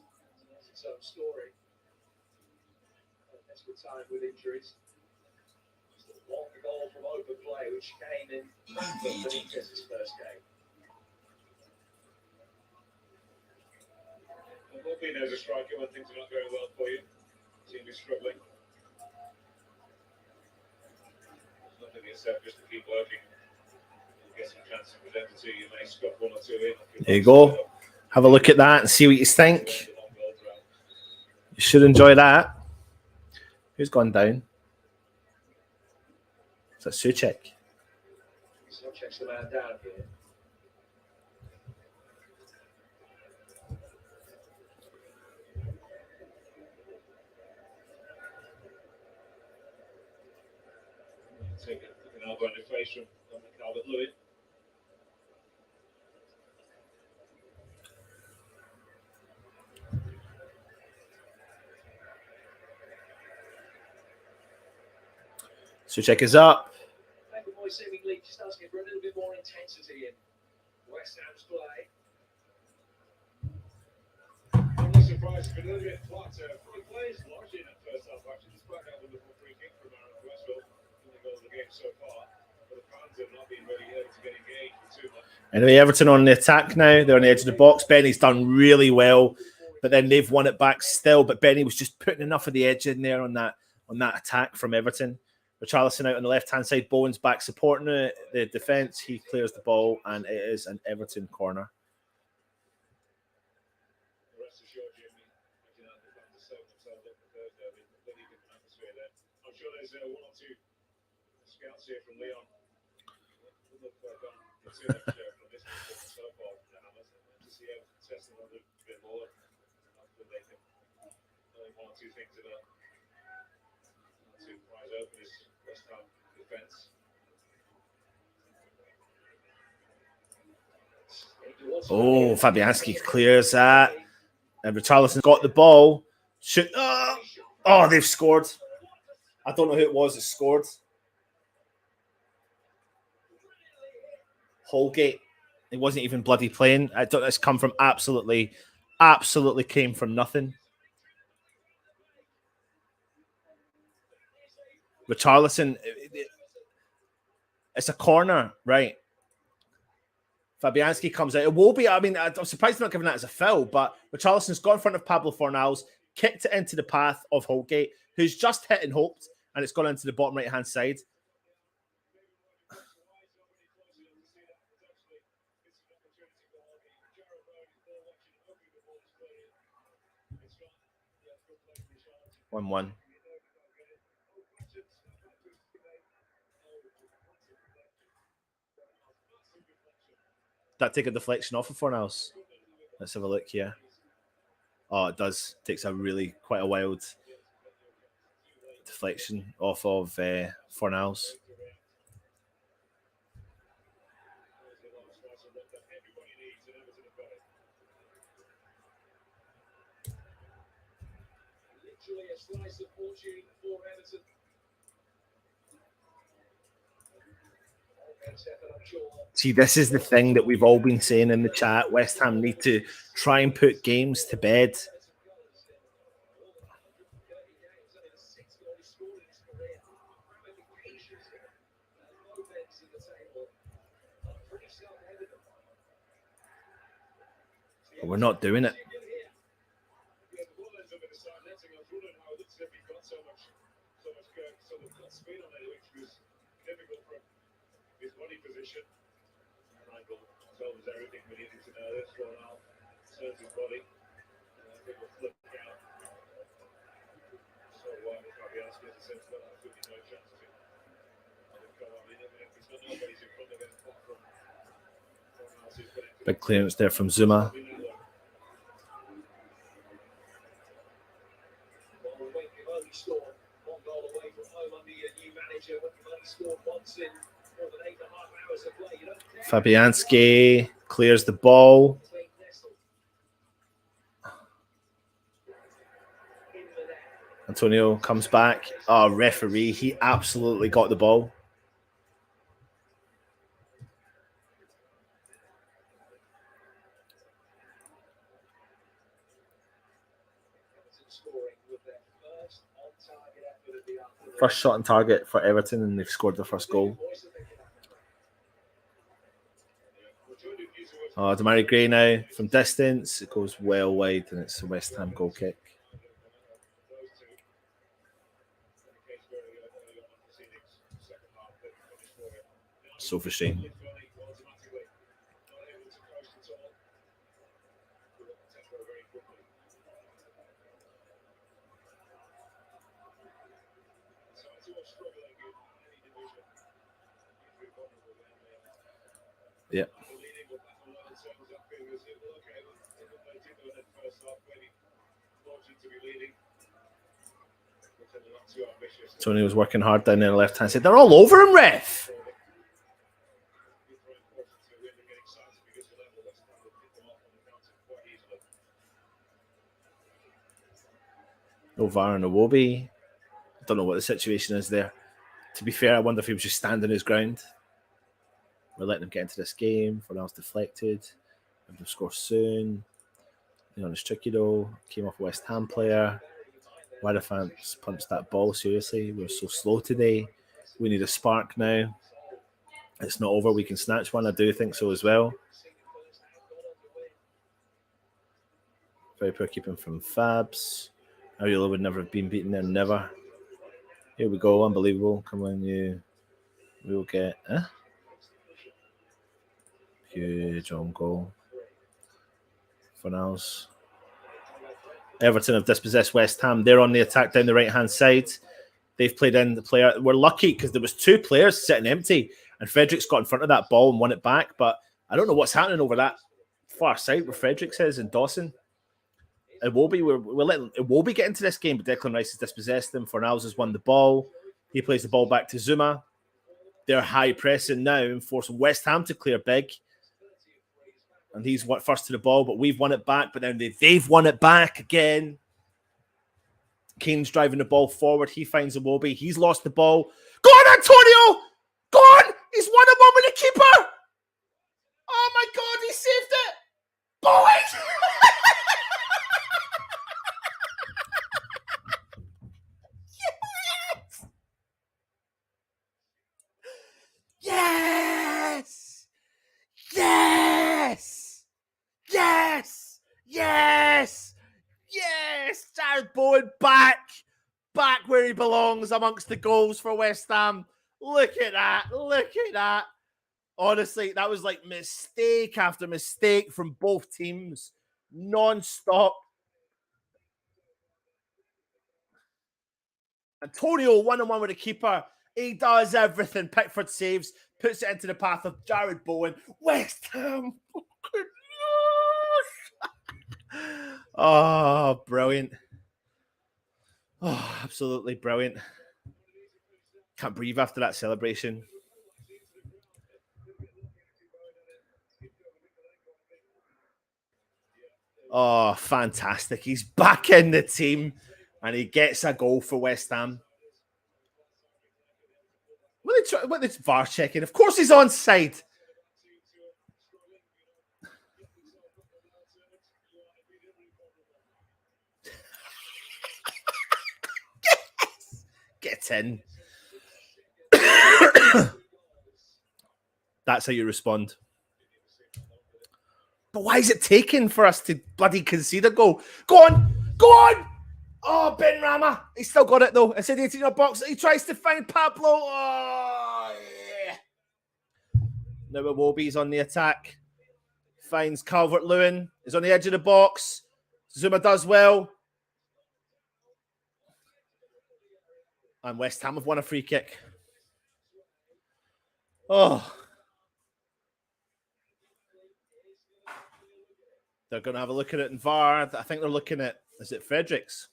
is its own story. That's good time with injuries. Just one goal from open play, which came in Benitez's first game. Hopefully there's a striker when things are not going well for you. Team is struggling. There's nothing yourself, just to keep working. You'll get some chances presented to you. You may scuff 1 or 2 in. There you go. Have a look at that and see what you think. You should enjoy that. Who's gone down? Is that Souček? Souček's the man down here. Take an elbow in the face from Calvert-Lewin. Souček is up. McAvoy seemingly just asking for a little bit more intensity in West Ham's play. I'm not surprised, it's been a little bit flat. For the players largely in that first half, actually, despite that wonderful free kick from Cresswell in the goal of the game so far. But the fans have not been really able to get engaged too much. Anyway, Everton on the attack now. They're on the edge of the box. Benny's done really well, but then they've won it back still. But Benny was just putting enough of the edge in there on that attack from Everton. Richarlison out on the left-hand side. Bowen's back supporting the defence. He clears the ball, and it is an Everton corner. Rest assured, Jimmy, the fans are so themselves up for Thursday. I mean, they need an atmosphere there. I'm sure there's 1 or 2 scouts here from Leon. Would look like too much from this so far to see Everton test a little bit more. Hopefully they can learn 1 or 2 things about to rise over this West Ham defence. Oh, Fabianski clears that. And Richarlison's got the ball. Shoot. Oh, they've scored. I don't know who it was that scored. Holgate. It wasn't even bloody playing. I don't know. It's come from absolutely came from nothing. Richarlison. It's a corner, right? Fabianski comes out. It will be, I mean, I'm surprised they're not giving that as a foul, but Richarlison's gone in front of Pablo Fornals, kicked it into the path of Holgate, who's just hit and hoped, and it's gone into the bottom right-hand side. One. That take a deflection off of Fornals? Let's have a look here. Oh, it does. Takes quite a wild deflection off of Fornals. Literally a slice of fortune for Everton. See, this is the thing that we've all been saying in the chat. West Ham need to try and put games to bed. But we're not doing it. His body position. Michael told us everything we needed to know. That's what Al turns his body. I think we'll flip out. So why would Fabianski has a sense got absolutely no chance to come on in. He's got nobody's in front of him apart from big clearance there from Zuma. Well, we've only scored 1 goal away from home under your new manager, but we've only scored once in Fabianski clears the ball. Antonio comes back. Oh, referee, he absolutely got the ball. First shot on target for Everton, and they've scored their first goal. Oh, Demarai Gray now from distance. It goes well wide, and it's a West Ham goal kick. So frustrating. Yeah. Tony was working hard down there on the left hand side. They're all over him, ref. No VAR and Iwobi. I don't know what the situation is there. To be fair, I wonder if he was just standing his ground. We're letting him get into this game. Fornals deflected. They'll score soon. It's tricky though. Came off a West Ham player. Why the fans punched that ball? Seriously, we're so slow today. We need a spark now. It's not over. We can snatch one. I do think so as well. Very poor keeping from Fabs. Ariola would never have been beaten there. Never. Here we go. Unbelievable. Come on, you. We'll get. Huge on goal. Fornals. Everton have dispossessed West Ham. They're on the attack down the right-hand side. They've played in the player. We're lucky because there was two players sitting empty, and Fredericks got in front of that ball and won it back. But I don't know what's happening over that far side where Fredericks is and Dawson. Iwobi, we're letting Iwobi get into this game, but Declan Rice has dispossessed them. Fornals has won the ball. He plays the ball back to Zuma. They're high pressing now and forcing West Ham to clear big. And he's first to the ball, but we've won it back. But then they've won it back again. Kane's driving the ball forward. He finds Iwobi. He's lost the ball. Go on, Antonio! Go on! He's 1-1 with the keeper! Oh my God, he saved it! Boys! Yes! Yes! Yes! Yes! Yes! Jared Bowen back where he belongs amongst the goals for West Ham. Look at that. Look at that. Honestly, that was like mistake after mistake from both teams. Non-stop. Antonio 1-on-1 with the keeper. He does everything. Pickford saves, puts it into the path of Jared Bowen. West Ham. Oh, brilliant. Oh, absolutely brilliant. Can't breathe after that celebration. Oh, fantastic. He's back in the team and he gets a goal for West Ham. What is VAR checking? Of course he's onside. Get in. That's how you respond. But why is it taking for us to bloody concede a goal? Go on! Go on! Oh, Ben Rama. He's still got it, though. It's in the 18-yard box. He tries to find Pablo. Oh, yeah. Now Iwobi's on the attack. Finds Calvert-Lewin. He's on the edge of the box. Zuma does well. And West Ham have won a free kick. Oh. They're going to have a look at it in VAR. I think they're looking at, is it Fredericks?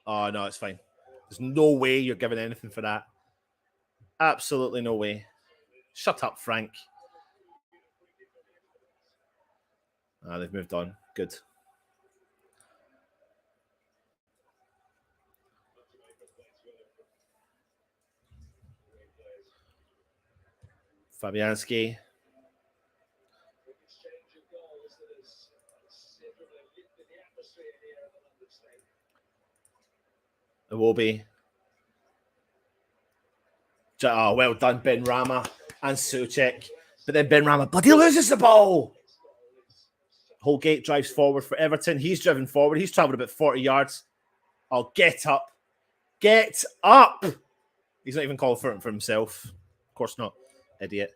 Oh, no, it's fine. There's no way you're giving anything for that. Absolutely no way. Shut up, Frank. Ah, they've moved on. Good. Fabianski. Iwobi. Oh, well done, Ben Rama and Souček. But then Ben Rama bloody loses the ball. Holgate drives forward for Everton. He's driven forward. He's travelled about 40 yards. Oh, get up. Get up. He's not even calling for it for himself. Of course not. Idiot.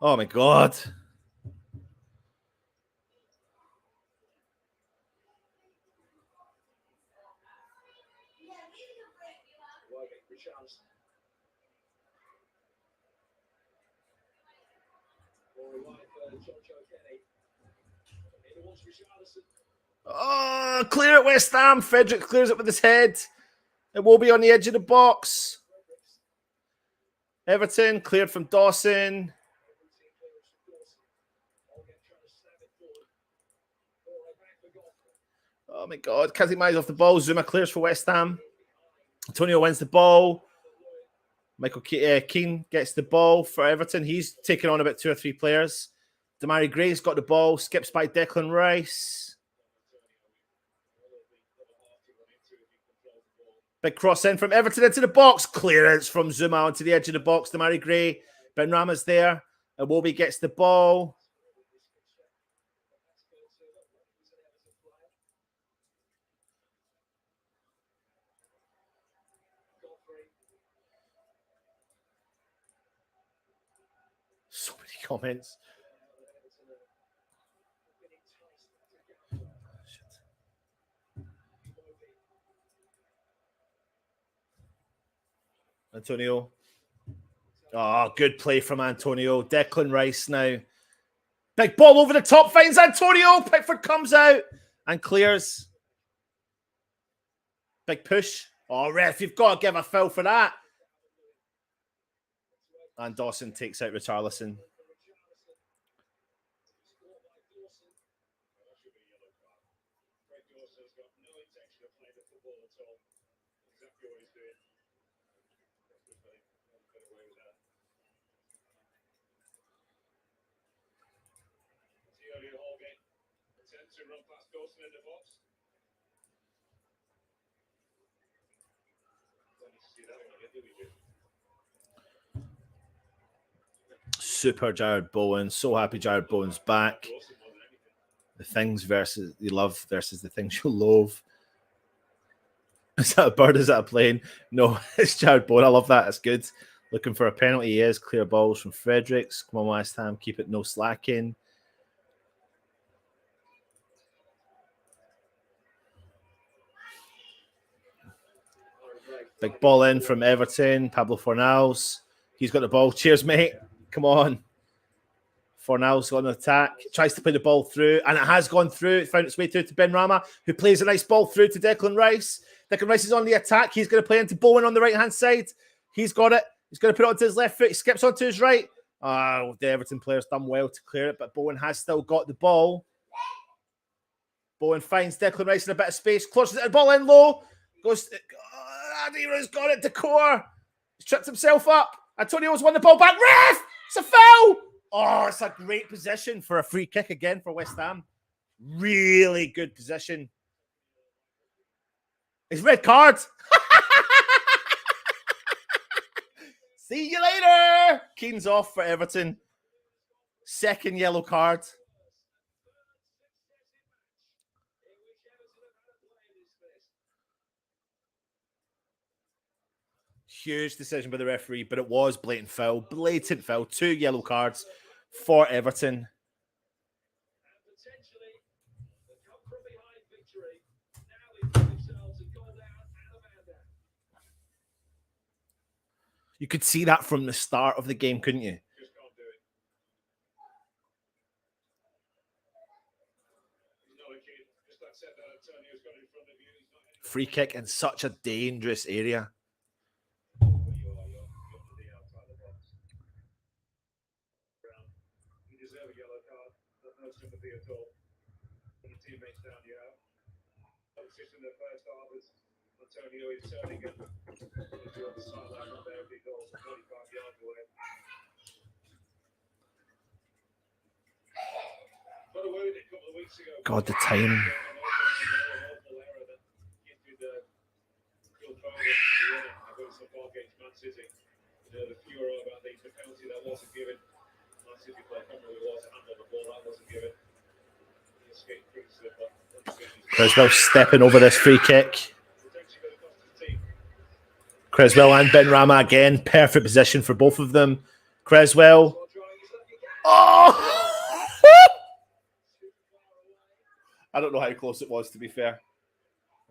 Oh, my God. Oh, clear at West Ham. Frederick clears it with his head. It will be on the edge of the box. Everton cleared from Dawson. Oh my God. Kazimai's off the ball. Zuma clears for West Ham. Antonio wins the ball. Michael Keane gets the ball for Everton. He's taken on about 2 or 3 players. Damari Gray's got the ball. Skips by Declan Rice. Big cross in from Everton into the box. Clearance from Zuma onto the edge of the box. Damari Gray. Ben Rama's there. Iwobi gets the ball. So many comments. Antonio. Oh, good play from Antonio. Declan Rice now. Big ball over the top. Finds Antonio. Pickford comes out and clears. Big push. Oh, ref, you've got to give a foul for that. And Dawson takes out Richarlison. Super Jared Bowen. So happy Jared Bowen's back. The things versus you love versus the things you loathe. Is that a bird? Is that a plane? No, it's Jared Bowen. I love that. It's good. Looking for a penalty. He is. Clear balls from Fredericks. Come on, West Ham. Keep it no slacking. Big ball in from Everton. Pablo Fornals. He's got the ball. Cheers, mate. Come on. Fornals on attack. Tries to play the ball through, and it has gone through. It found its way through to Ben Rama, who plays a nice ball through to Declan Rice. Declan Rice is on the attack. He's going to play into Bowen on the right-hand side. He's got it. He's going to put it onto his left foot. He skips onto his right. Oh, the Everton player's done well to clear it, but Bowen has still got the ball. Bowen finds Declan Rice in a bit of space. Closes the ball in low. Goes. Adira's got it. Decor. He's tripped himself up. Antonio's won the ball back. Ref! It's a foul! Oh, it's a great position for a free kick again for West Ham. Really good position. It's red card. See you later. Keane's off for Everton. Second yellow card. Huge decision by the referee, but it was blatant foul. Blatant foul. 2 yellow cards for Everton. You could see that from the start of the game, couldn't you? free kick in such a dangerous area. You deserve a yellow card. No sympathy at all. When the teammates down you have. Opposition in the first half was Antonio is turning it. If you're on the sideline, not there, big goal, 45 yards away. Got a wound a couple of weeks ago. God, the time. An awful error that gifted Phil Foden the winner against the ball against Man City. The furor about the penalty that wasn't given. Man City player, I can't remember who it was, handled the ball, that wasn't given. He escaped criticism, but Cresswell stepping over this free kick. Cresswell and Benrahma again. Perfect position for both of them. Cresswell. Oh! I don't know how close it was, to be fair.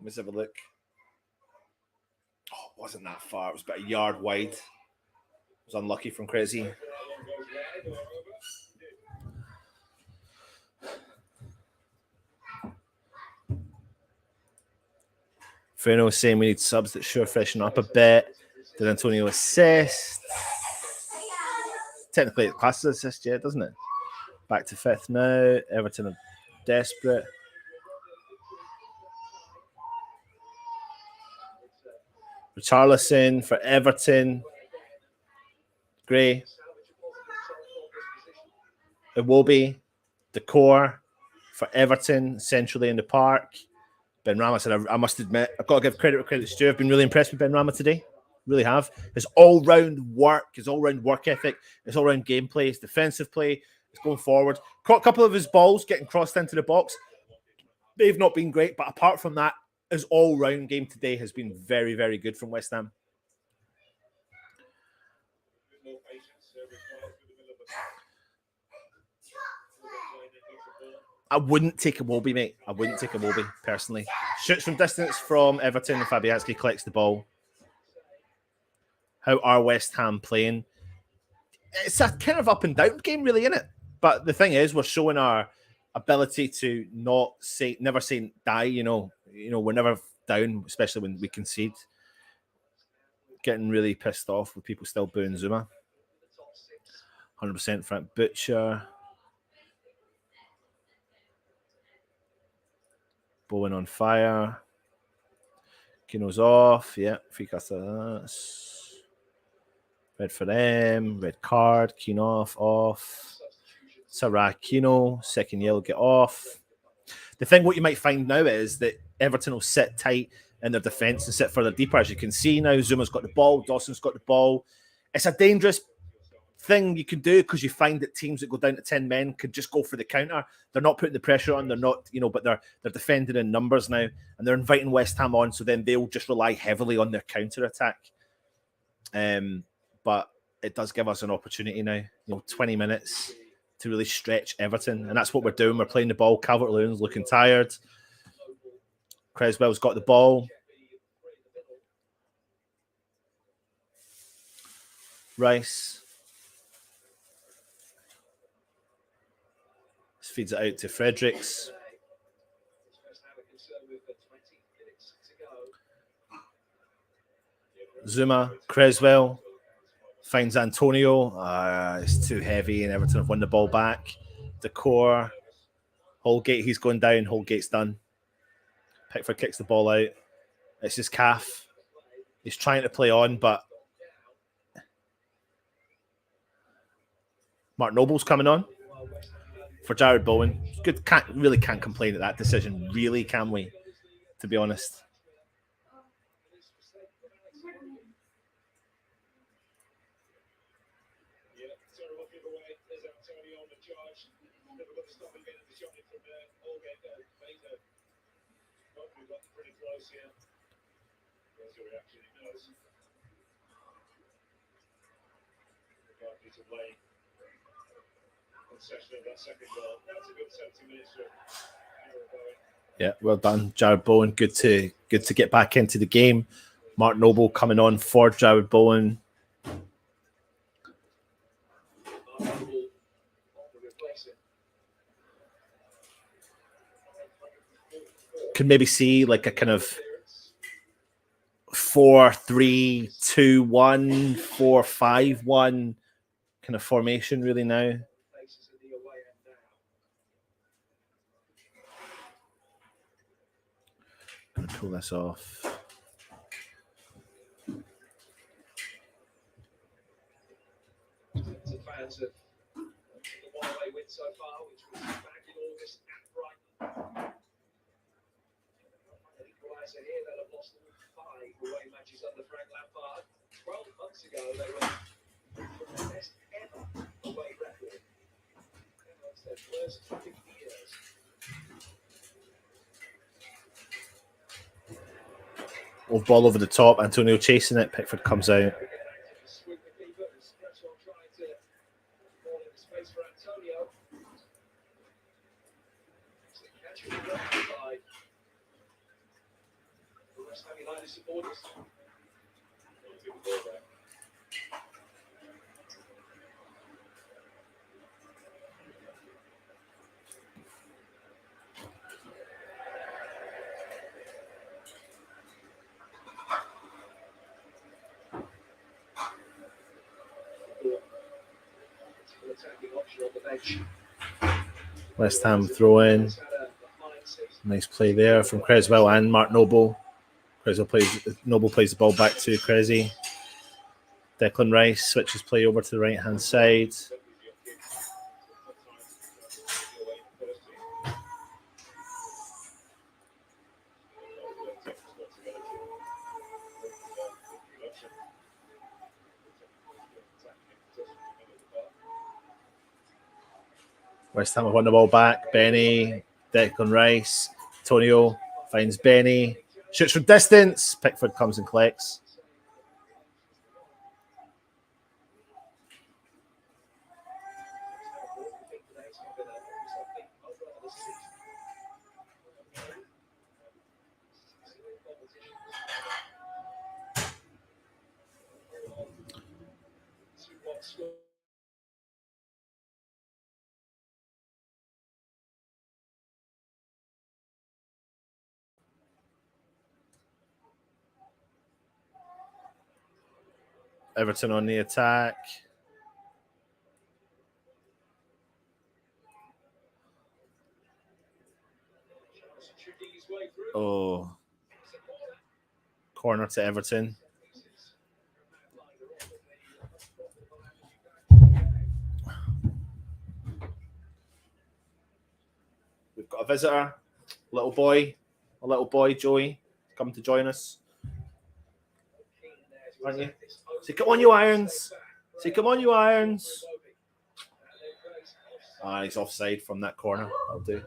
Let's have a look. Oh, it wasn't that far. It was about a yard wide. It was unlucky from Crazy. Freno saying we need subs that sure freshen up a bit. Did Antonio assist? Technically, it classes assist, yeah, doesn't it? Back to fifth now. Everton are desperate. Richarlison for Everton. Gray. It will be Decor for Everton, centrally in the park. Benrahma said, I must admit, I've got to give credit where credit's due. I've been really impressed with Benrahma today. Really have. His all-round work, his all-round work ethic, his all-round gameplay, his defensive play, his going forward. Caught a couple of his balls getting crossed into the box. They've not been great, but apart from that, his all-round game today has been very, very good from West Ham. I wouldn't take a Iwobi, mate. I wouldn't take a Iwobi, personally. Shoots from distance from Everton and Fabianski collects the ball. How are West Ham playing? It's a kind of up and down game, really, isn't it? But the thing is, we're showing our ability to never say die. You know, we're never down, especially when we concede. Getting really pissed off with people still booing Zuma. 100% Frank Butcher. Bowen on fire. Kino's off. Yeah, free cast. Red for them. Red card. Kino off. Sarah Kino. Second yellow, get off. The thing, what you might find now is that Everton will sit tight in their defence and sit further deeper. As you can see now, Zuma's got the ball. Dawson's got the ball. It's a dangerous thing you can do because you find that teams that go down to 10 men could just go for the counter. They're not putting the pressure on. They're not, but they're defending in numbers now, and they're inviting West Ham on. So then they'll just rely heavily on their counter attack. But it does give us an opportunity now. 20 minutes to really stretch Everton, and that's what we're doing. We're playing the ball. Calvert-Lewin's looking tired. Cresswell's got the ball. Rice. Feeds it out to Fredericks. Zuma, Cresswell finds Antonio. It's too heavy, and Everton have won the ball back. Decor. Holgate, he's going down. Holgate's done. Pickford kicks the ball out. It's just Calf. He's trying to play on, but Mark Noble's coming on for Jared Bowen. Good. Can't complain at that decision. Really, can we? To be honest. Yeah, well done, Jared Bowen. Good to get back into the game. Mark Noble coming on for Jared Bowen. Could maybe see like a kind of 4-3-2-1, 4-5-1 kind of formation really now. I'm gonna pull this off. Fans of the one-away win so far, which was back in August at Brighton. An equaliser here, they'll have lost 5 away matches under Frank Lampard. 12 months ago, they were the best ever away record. That's their first 50 years. Old ball over the top. Antonio chasing it. Pickford comes out. Cresswell trying to ball in the space for Antonio. Catching the by the West Ham United supporters. West Ham throw in. Nice play there from Cresswell and Mark Noble. Noble plays the ball back to Cressy. Declan Rice switches play over to the right hand side. West Ham have won the ball back. Benny, Declan Rice, Antonio finds Benny, shoots from distance. Pickford comes and collects. Everton on the attack. Oh. Corner to Everton. We've got a visitor, a little boy, Joey, come to join us. Aren't you? Say, come on, you irons. Say, come on, you irons. He's offside from that corner. That'll do.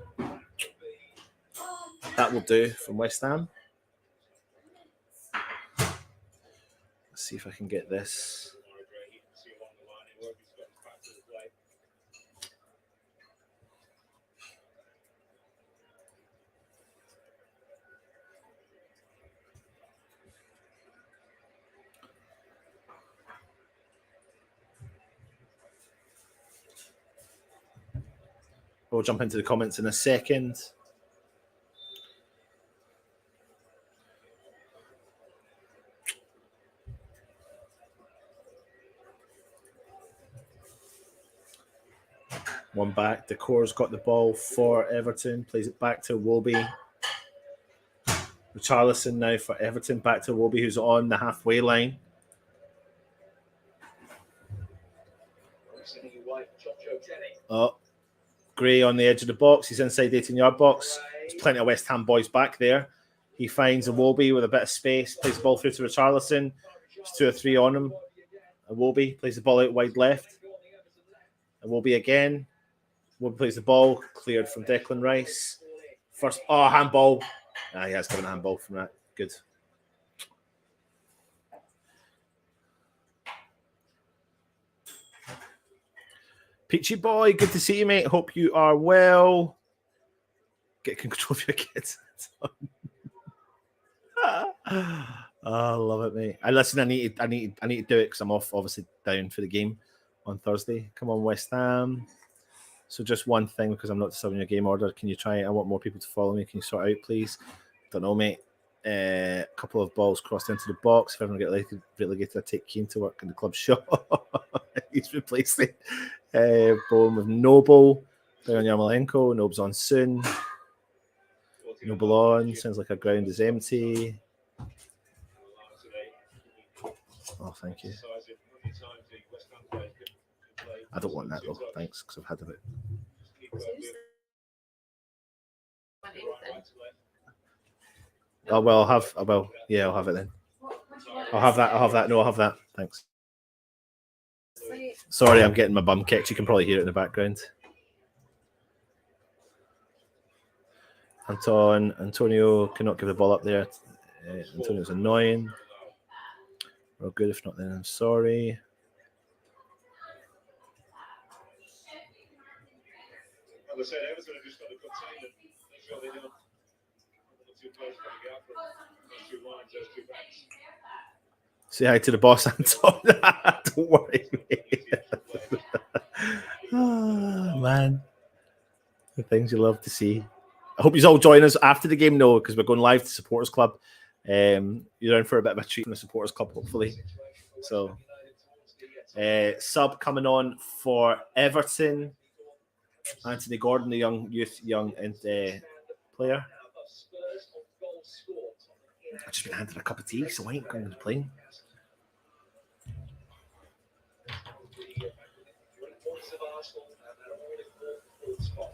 That will do from West Ham. Let's see if I can get this. We'll jump into the comments in a second. One back. Decor's got the ball for Everton. Plays it back to Iwobi. Richarlison now for Everton. Back to Iwobi, who's on the halfway line. Oh, Gray on the edge of the box. He's inside 18-yard box. There's plenty of West Ham boys back there. He finds Iwobi with a bit of space. Plays the ball through to Richarlison. There's 2 or 3 on him. Iwobi plays the ball out wide left. Iwobi again. Iwobi plays the ball. Cleared from Declan Rice. First, handball. He has given a handball from that. Good. Peachy boy, good to see you, mate. Hope you are well. Get control of your kids. I love it, mate. I need to do it because I'm off, obviously, down for the game on Thursday. Come on, West Ham. So just one thing, because I'm not disturbing your game order. Can you try it? I want more people to follow me. Can you sort out, please? Don't know, mate. A couple of balls crossed into the box. If everyone get relegated, I take Keane to work in the club shop. He's replacing Bowen with Noble. Play on Yarmolenko. Noble's on soon. Noble on. Sounds like our ground is empty. Oh, thank you. I don't want that though. Thanks, because I've had a bit. Oh well, I'll have it then. I'll have that. No, I'll have that. Thanks. Sorry, I'm getting my bum kicked. You can probably hear it in the background. Antonio cannot give the ball up there. Antonio's annoying. We're good. If not, then I'm sorry. As I said, Everton have just got to contain them. Make sure they don't. Too close coming out from those two lines, those two backs. Say hi to the boss, Anton. Don't worry, mate. Oh, man. The things you love to see. I hope you all join us after the game, though, because we're going live to Supporters Club. You're in for a bit of a treat from the Supporters Club, hopefully. So, sub coming on for Everton. Anthony Gordon, the young player. I've just been handed a cup of tea, so I ain't going to the plane.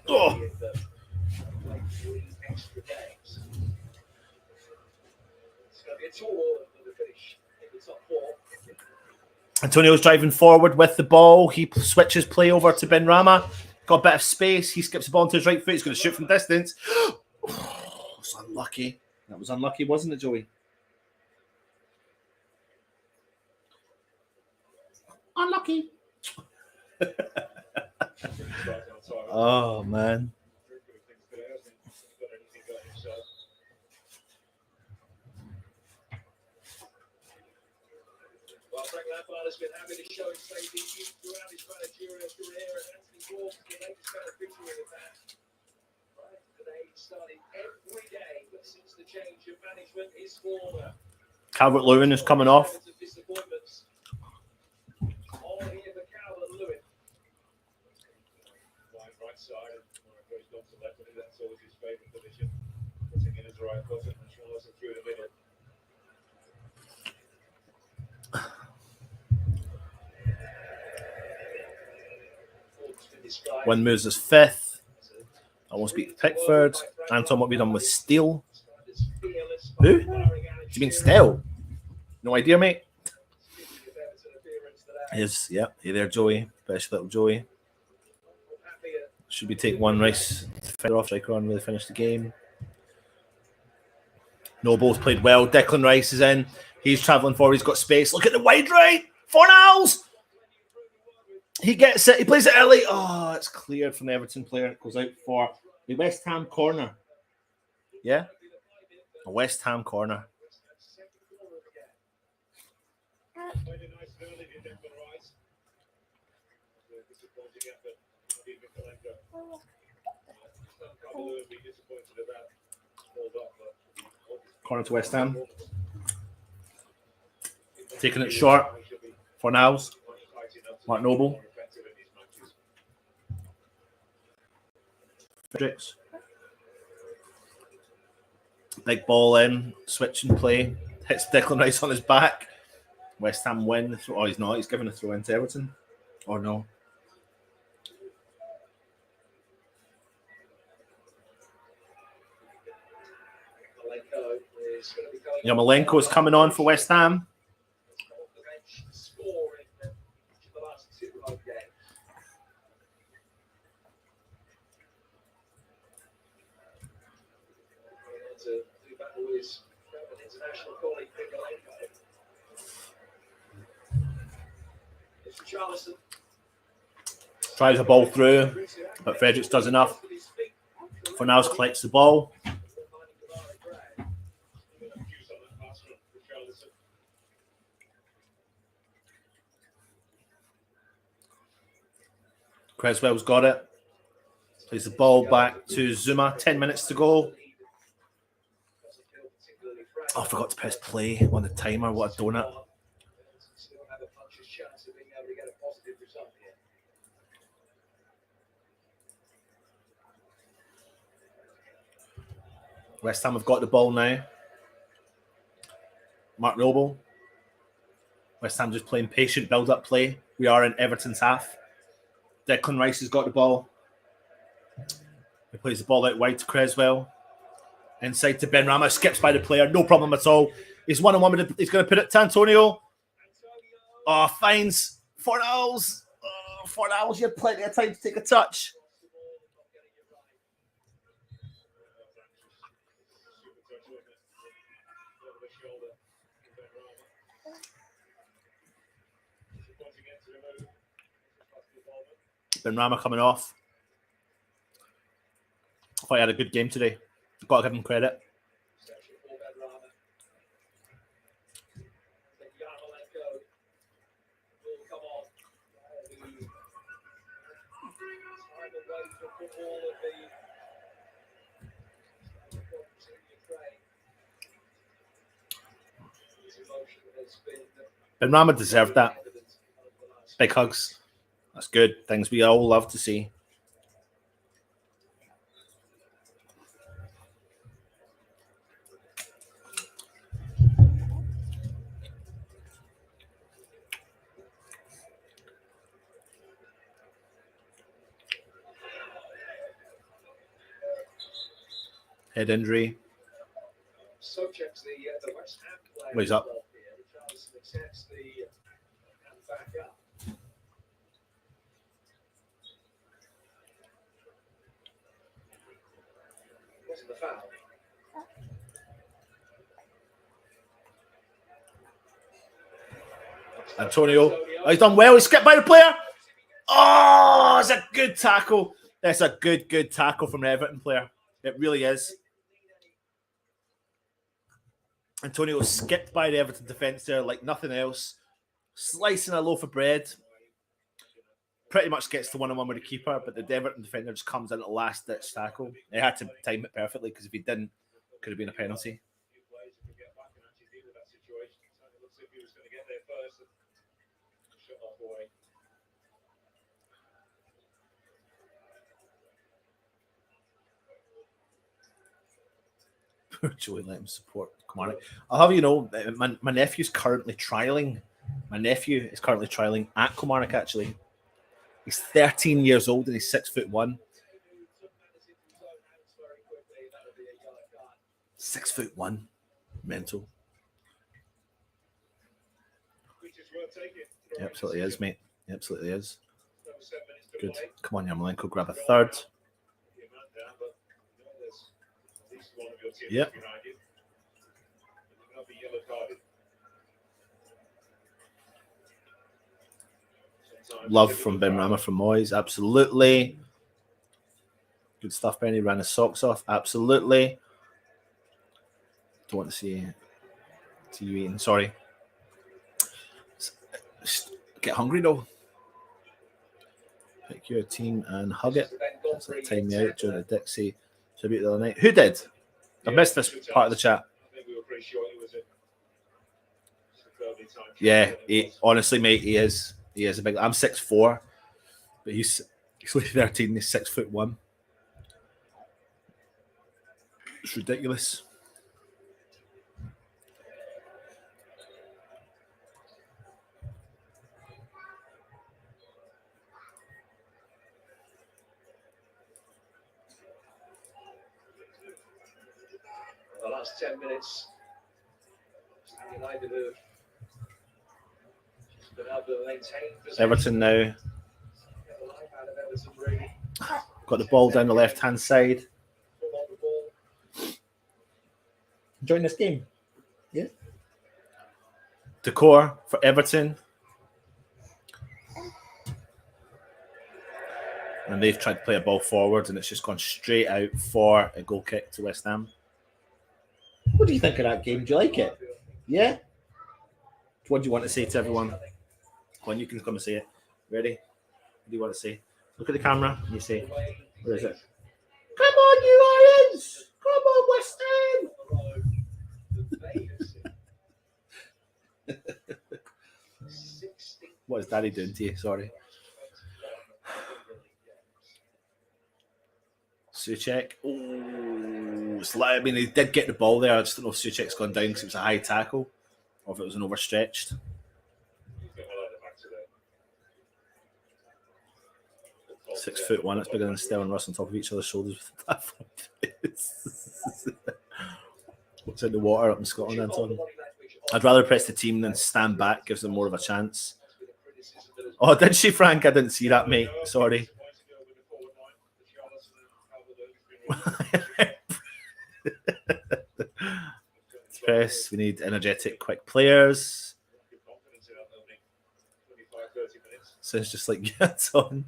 Oh. Antonio's driving forward with the ball. He switches play over to Ben Rama. Got a bit of space. He skips the ball into his right foot. He's going to shoot from distance. Oh, it's unlucky. That was unlucky, wasn't it, Joey? Unlucky. Oh, man. Well, Frank Lampard has been happy to show his faith in youth throughout his managerial career, and Anthony Gordon, the latest beneficiary of that. Right today, he started every day, but since the change of management, his form. Calvert-Lewin is coming off. All here for Calvert-Lewin. Right side, and goes down to left, and that's always his favourite position. Putting in his right foot and Schwarzer through the middle. Win moves us fifth. Almost beat Pickford. Anton, what have we done with Steele? Who? Do you mean Steele? No idea, mate. Yeah. Hey there, Joey. Best little Joey. Should we take one race to finish off? Striker on, really finish the game. Noble's played well. Declan Rice is in. He's travelling forward. He's got space. Look at the wide right. Fornals. He gets it. He plays it early. Oh, it's cleared from the Everton player. It goes out for the West Ham corner. Yeah? A West Ham corner. Corner to West Ham. Taking it short. Fornals. Mark Noble. Fredericks. Big ball in. Switch and play. Hits Declan Rice on his back. West Ham win. Oh, he's not. He's giving a throw into Everton. Or no. Yarmolenko is coming on for West Ham. Tries a ball through, but Fredericks does enough. Fornals collects the ball. Cresswell's got it. Plays the ball back to Zuma. 10 minutes to go. Oh, I forgot to press play on the timer. What a donut. Still have a puncher's chance of being able to get a positive result here. West Ham have got the ball now. Mark Noble. West Ham just playing patient build-up play. We are in Everton's half. Declan Rice has got the ball. He plays the ball out wide to Cresswell. Inside to Ben Rama. Skips by the player. No problem at all. He's one-on-one with he's going to put it to Antonio. Oh, finds Fornals. Oh, Fornals, you had plenty of time to take a touch. Ben Rama coming off. I thought he had a good game today. Got to give him credit. Ben Rama deserved that. Big hugs. That's good. Things we all love to see. Head injury. Subjects the West Ham player. What is up? Accepts the and back up. Wasn't the foul? Antonio. Oh, he's done well. He's skipped by the player. Oh, it's a good tackle. That's a good tackle from the Everton player. It really is. Antonio skipped by the Everton defence there like nothing else. Slicing a loaf of bread. Pretty much gets to one-on-one with the keeper, but the Everton defender just comes in at the last-ditch tackle. He had to time it perfectly because if he didn't, it could have been a penalty. Joey let him support Kilmarnock. I'll have you know, my nephew's currently trialling. My nephew is currently trialling at Kilmarnock, actually. He's 13 years old and he's 6'1". 6'1". Mental. He absolutely is, mate. He absolutely is. Good. Come on, Yarmolenko, grab a third. Yep. Love from Ben Rama from Moyes, absolutely. Good stuff, Benny. Ran his socks off, absolutely. Don't want to see you eating, sorry. Get hungry though. Pick your team and hug it. That's like time me out during the Dixie tribute the other night. Who did? I missed this part of the chat. Yeah, honestly, mate, he is. He is a big. I'm 6'4", but he's only 13. He's 6'1". It's ridiculous. The last 10 minutes, United have been able to maintain possession. Everton now got the ball down the left-hand side. Enjoying this game? Yeah. Decor for Everton. And they've tried to play a ball forward and it's just gone straight out for a goal kick to West Ham. What do you think of that game? Do you like it? Yeah? What do you want to say to everyone? When you can come and say it. Ready? What do you want to say? Look at the camera and you say, where is it? Come on, you Lions! Come on, West Ham! What is Daddy doing to you? Sorry. Souček. Oh, I mean, he did get the ball there. I just don't know if Souček's gone down because it was a high tackle or if it was an overstretched. 6'1". It's bigger than Stellan Russ on top of each other's shoulders with the platform. What's in the water up in Scotland, Anton? I'd rather press the team than stand back. Gives them more of a chance. Oh, did she, Frank? I didn't see that, mate. Sorry. Press. We need energetic, quick players. Sounds just like Anton.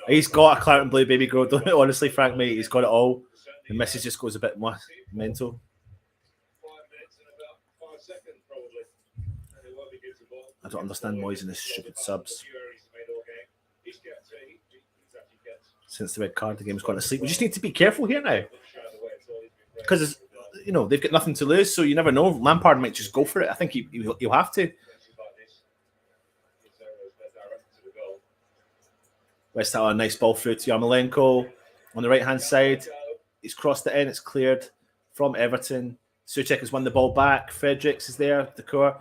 He's got a Claret and Blue baby girl. Honestly, Frank, mate, he's got it all. The message just goes a bit more mental. I don't understand Moyes and his stupid subs. Since the red card, the game's gone to sleep. We just need to be careful here now. Because, you know, they've got nothing to lose, so you never know. Lampard might just go for it. I think he'll have to. West Ham, a nice ball through to Yarmolenko on the right-hand side. He's crossed it in. It's cleared from Everton. Souček has won the ball back. Fredericks is there. Decor.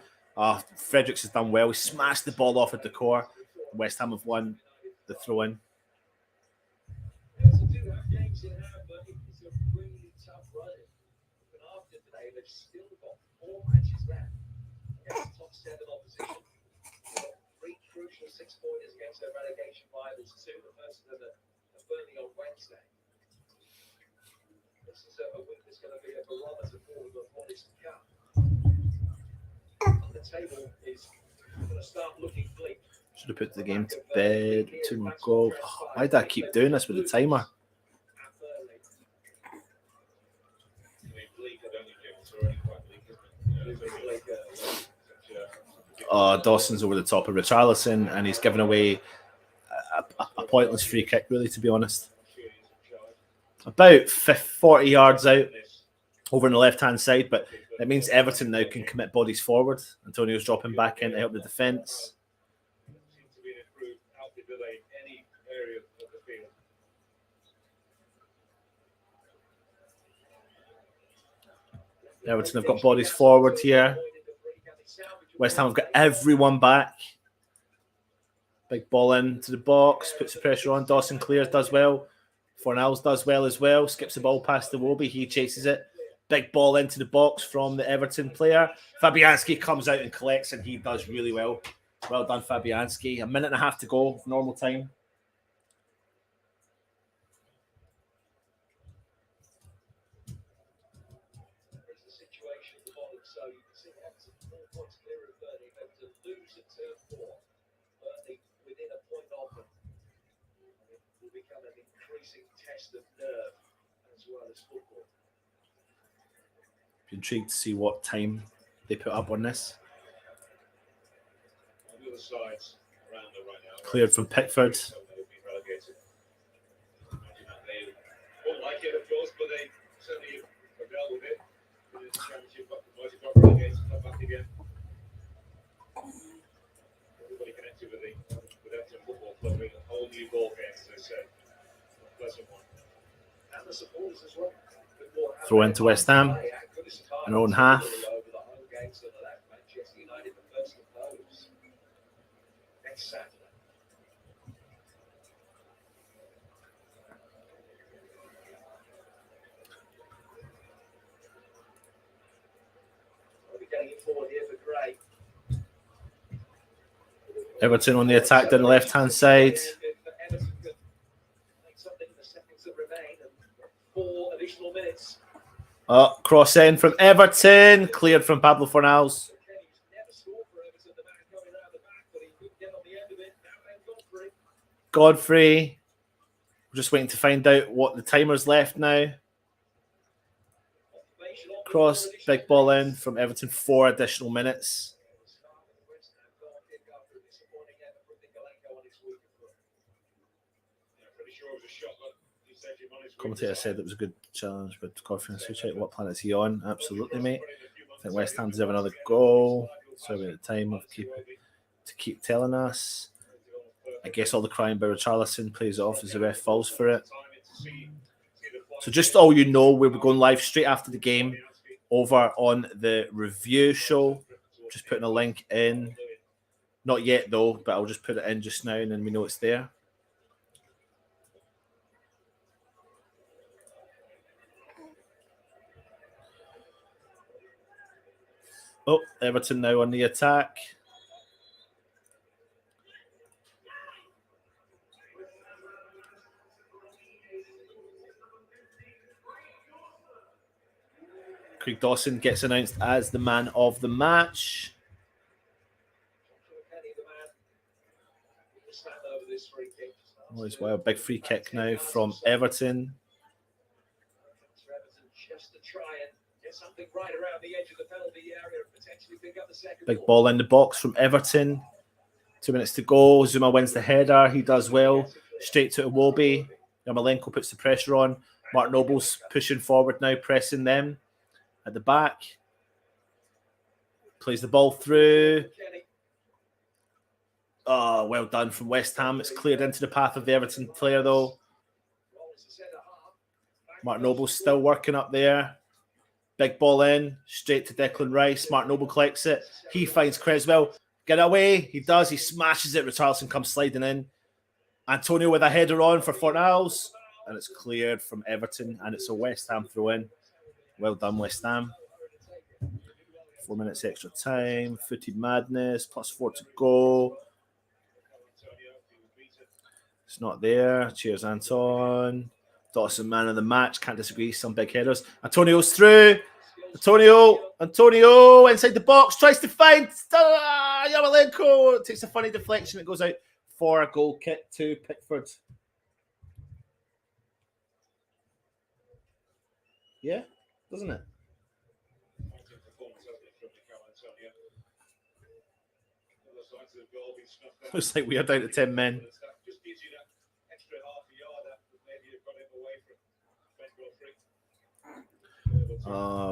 Fredericks has done well. He smashed the ball off at Decor. West Ham have won the throw-in. Crucial 6 pointers against their relegation rivals too. The first of them at Burnley on Wednesday. This is a win that's going to be a barometer for what is to come. The table is going to start looking bleak. Should have put the game to bed. 2 more goals. Why did I keep doing this with the timer? Dawson's over the top of Richarlison, and he's given away a pointless free kick, really, to be honest. About 40 yards out over on the left-hand side, but it means Everton now can commit bodies forward. Antonio's dropping back in to help the defence. Everton have got bodies forward here. West Ham have got everyone back. Big ball into the box, puts the pressure on. Dawson clears, does well. Fornals does well as well. Skips the ball past the Iwobi. He chases it. Big ball into the box from the Everton player. Fabianski comes out and collects, and he does really well. Well done, Fabianski. 1.5 minutes to go, normal time. Test of nerve as well as football. Be intrigued to see what time they put up on this. Cleared from Pickford. Everybody connected with Everton Football Club, a whole new ball game, as they said. Throw into West Ham, an own half. Everton on the attack down the left-hand side. Cross in from Everton, cleared from Pablo Fornals. Godfrey. We're just waiting to find out what the timer's left now. Cross, big ball in from Everton, 4 additional minutes. Commentator said it was a good challenge, but confidence. We check what planet is he on? Absolutely, mate. I think West Ham deserve another goal. Sorry about the time of keep telling us. I guess all the crying by Richarlison plays it off as the ref falls for it. So just so you know, we'll be going live straight after the game over on the review show. Just putting a link in. Not yet though, but I'll just put it in just now and then we know it's there. Oh, Everton now on the attack. Craig Dawson gets announced as the man of the match. Oh, as well, big free kick now from Everton. Big ball in the box from Everton. 2 minutes to go. Zuma wins the header. He does well. Straight to Iwobi. Yarmolenko puts the pressure on. Mark Noble's pushing forward now, pressing them at the back. Plays the ball through. Oh, well done from West Ham. It's cleared into the path of the Everton player, though. Mark Noble's still working up there. Big ball in, straight to Declan Rice. Mark Noble collects it. He finds Cresswell. Get away. He does. He smashes it. Richarlison comes sliding in. Antonio with a header on for Fornals. And it's cleared from Everton. And it's a West Ham throw-in. Well done, West Ham. 4 minutes extra time. Footy madness. +4 to go. It's not there. Cheers, Anton. Dawson, man of the match. Can't disagree. Some big headers. Antonio's through. Antonio inside the box. Tries to find Yarmolenko. Takes a funny deflection. It goes out for a goal kick to Pickford. Yeah, doesn't it? Looks like we are down to 10 men.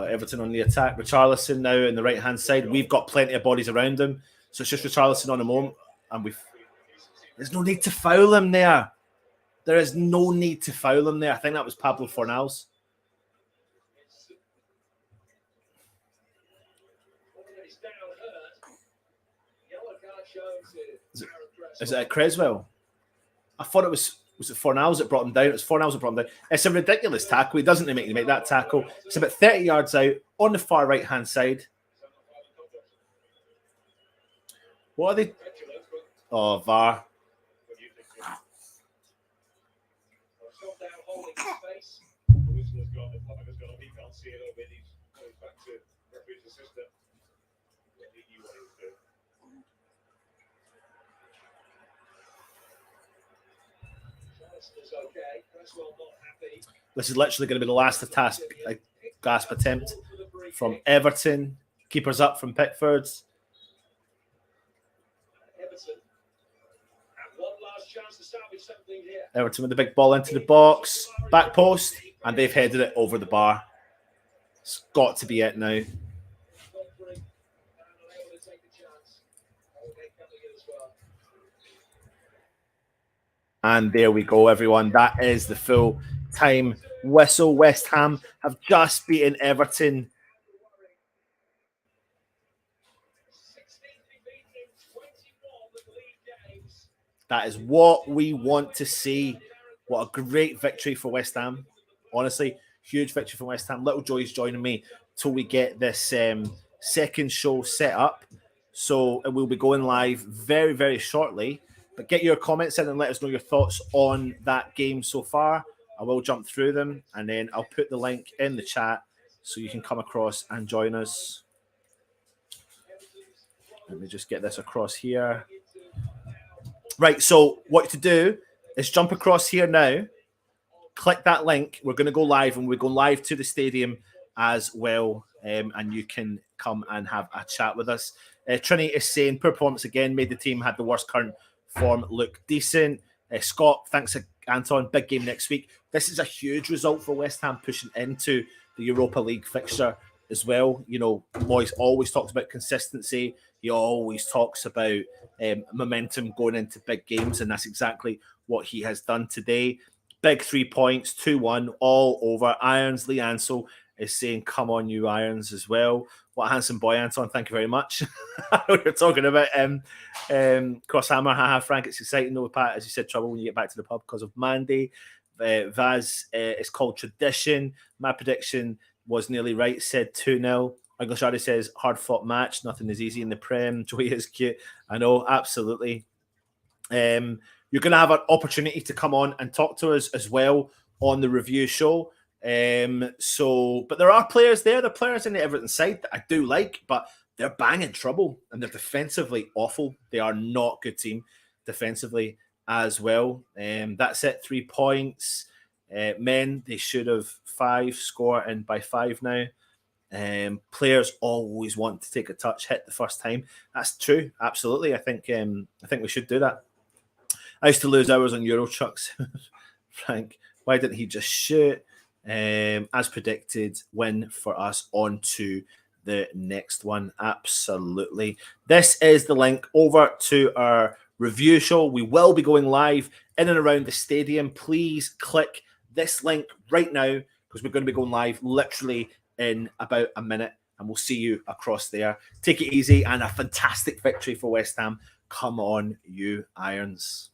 Everton on the attack. Richarlison now on the right-hand side. We've got plenty of bodies around him. So it's just Richarlison on a moment. And there's no need to foul him there. There is no need to foul him there. I think that was Pablo Fornals. Is it a Cresswell? I thought it was it Fornals that brought him down? It was Fornals that brought him down. It's a ridiculous tackle. He doesn't make that tackle. It's about 30 yards out on the far right-hand side. What are they? Oh, VAR. This is literally going to be the last gasp attempt from Everton. Keepers up from Pickford's. Everton with the big ball into the box. Back post. And they've headed it over the bar. It's got to be it now. And there we go, everyone. That is the full time whistle. West Ham have just beaten Everton. That is what we want to see. What a great victory for West Ham. Honestly, huge victory for West Ham. Little Joy's joining me till we get this second show set up. So it will be going live very, very shortly. But get your comments in and let us know your thoughts on that game so far. I will jump through them and then I'll put the link in the chat so you can come across and join us. Let me just get this across here. Right, so what to do is jump across here now. Click that link. We're going to go live and we're going live to the stadium as well. And you can come and have a chat with us. Trini is saying, poor performance again, made the team, had the worst current form look decent. Scott, thanks Anton, big game next week. This is a huge result for West Ham, pushing into the Europa League fixture as well. You know, Moyes always talks about consistency. He always talks about momentum going into big games, and that's exactly what he has done today. Big 3 points, 2-1, all over. Irons, Lee Ansell is saying, come on, you Irons as well. What a handsome boy, Anton. Thank you very much. I know you're talking about Crosshammer. Haha, Frank, it's exciting though, Pat. As you said, trouble when you get back to the pub because of Mandy. Vaz, it's called tradition. My prediction was nearly right, said 2-0. English says, hard-fought match. Nothing is easy in the Prem. Joey is cute. I know, absolutely. You're going to have an opportunity to come on and talk to us as well on the review show. But there are players there. There are players in the Everton side that I do like, but they're banging trouble and they're defensively awful. They are not a good team defensively as well. That's it, 3 points. Men, they should have 5, score and by 5 now. Players always want to take a touch, hit the first time. That's true, absolutely. I think we should do that. I used to lose hours on Euro trucks. Frank, why didn't he just shoot? As predicted, win for us. On to the next one. Absolutely. This is the link over to our review show. We will be going live in and around the stadium. Please click this link right now because we're going to be going live literally in about a minute, and we'll see you across there. Take it easy, and a fantastic victory for West Ham. Come on, you Irons.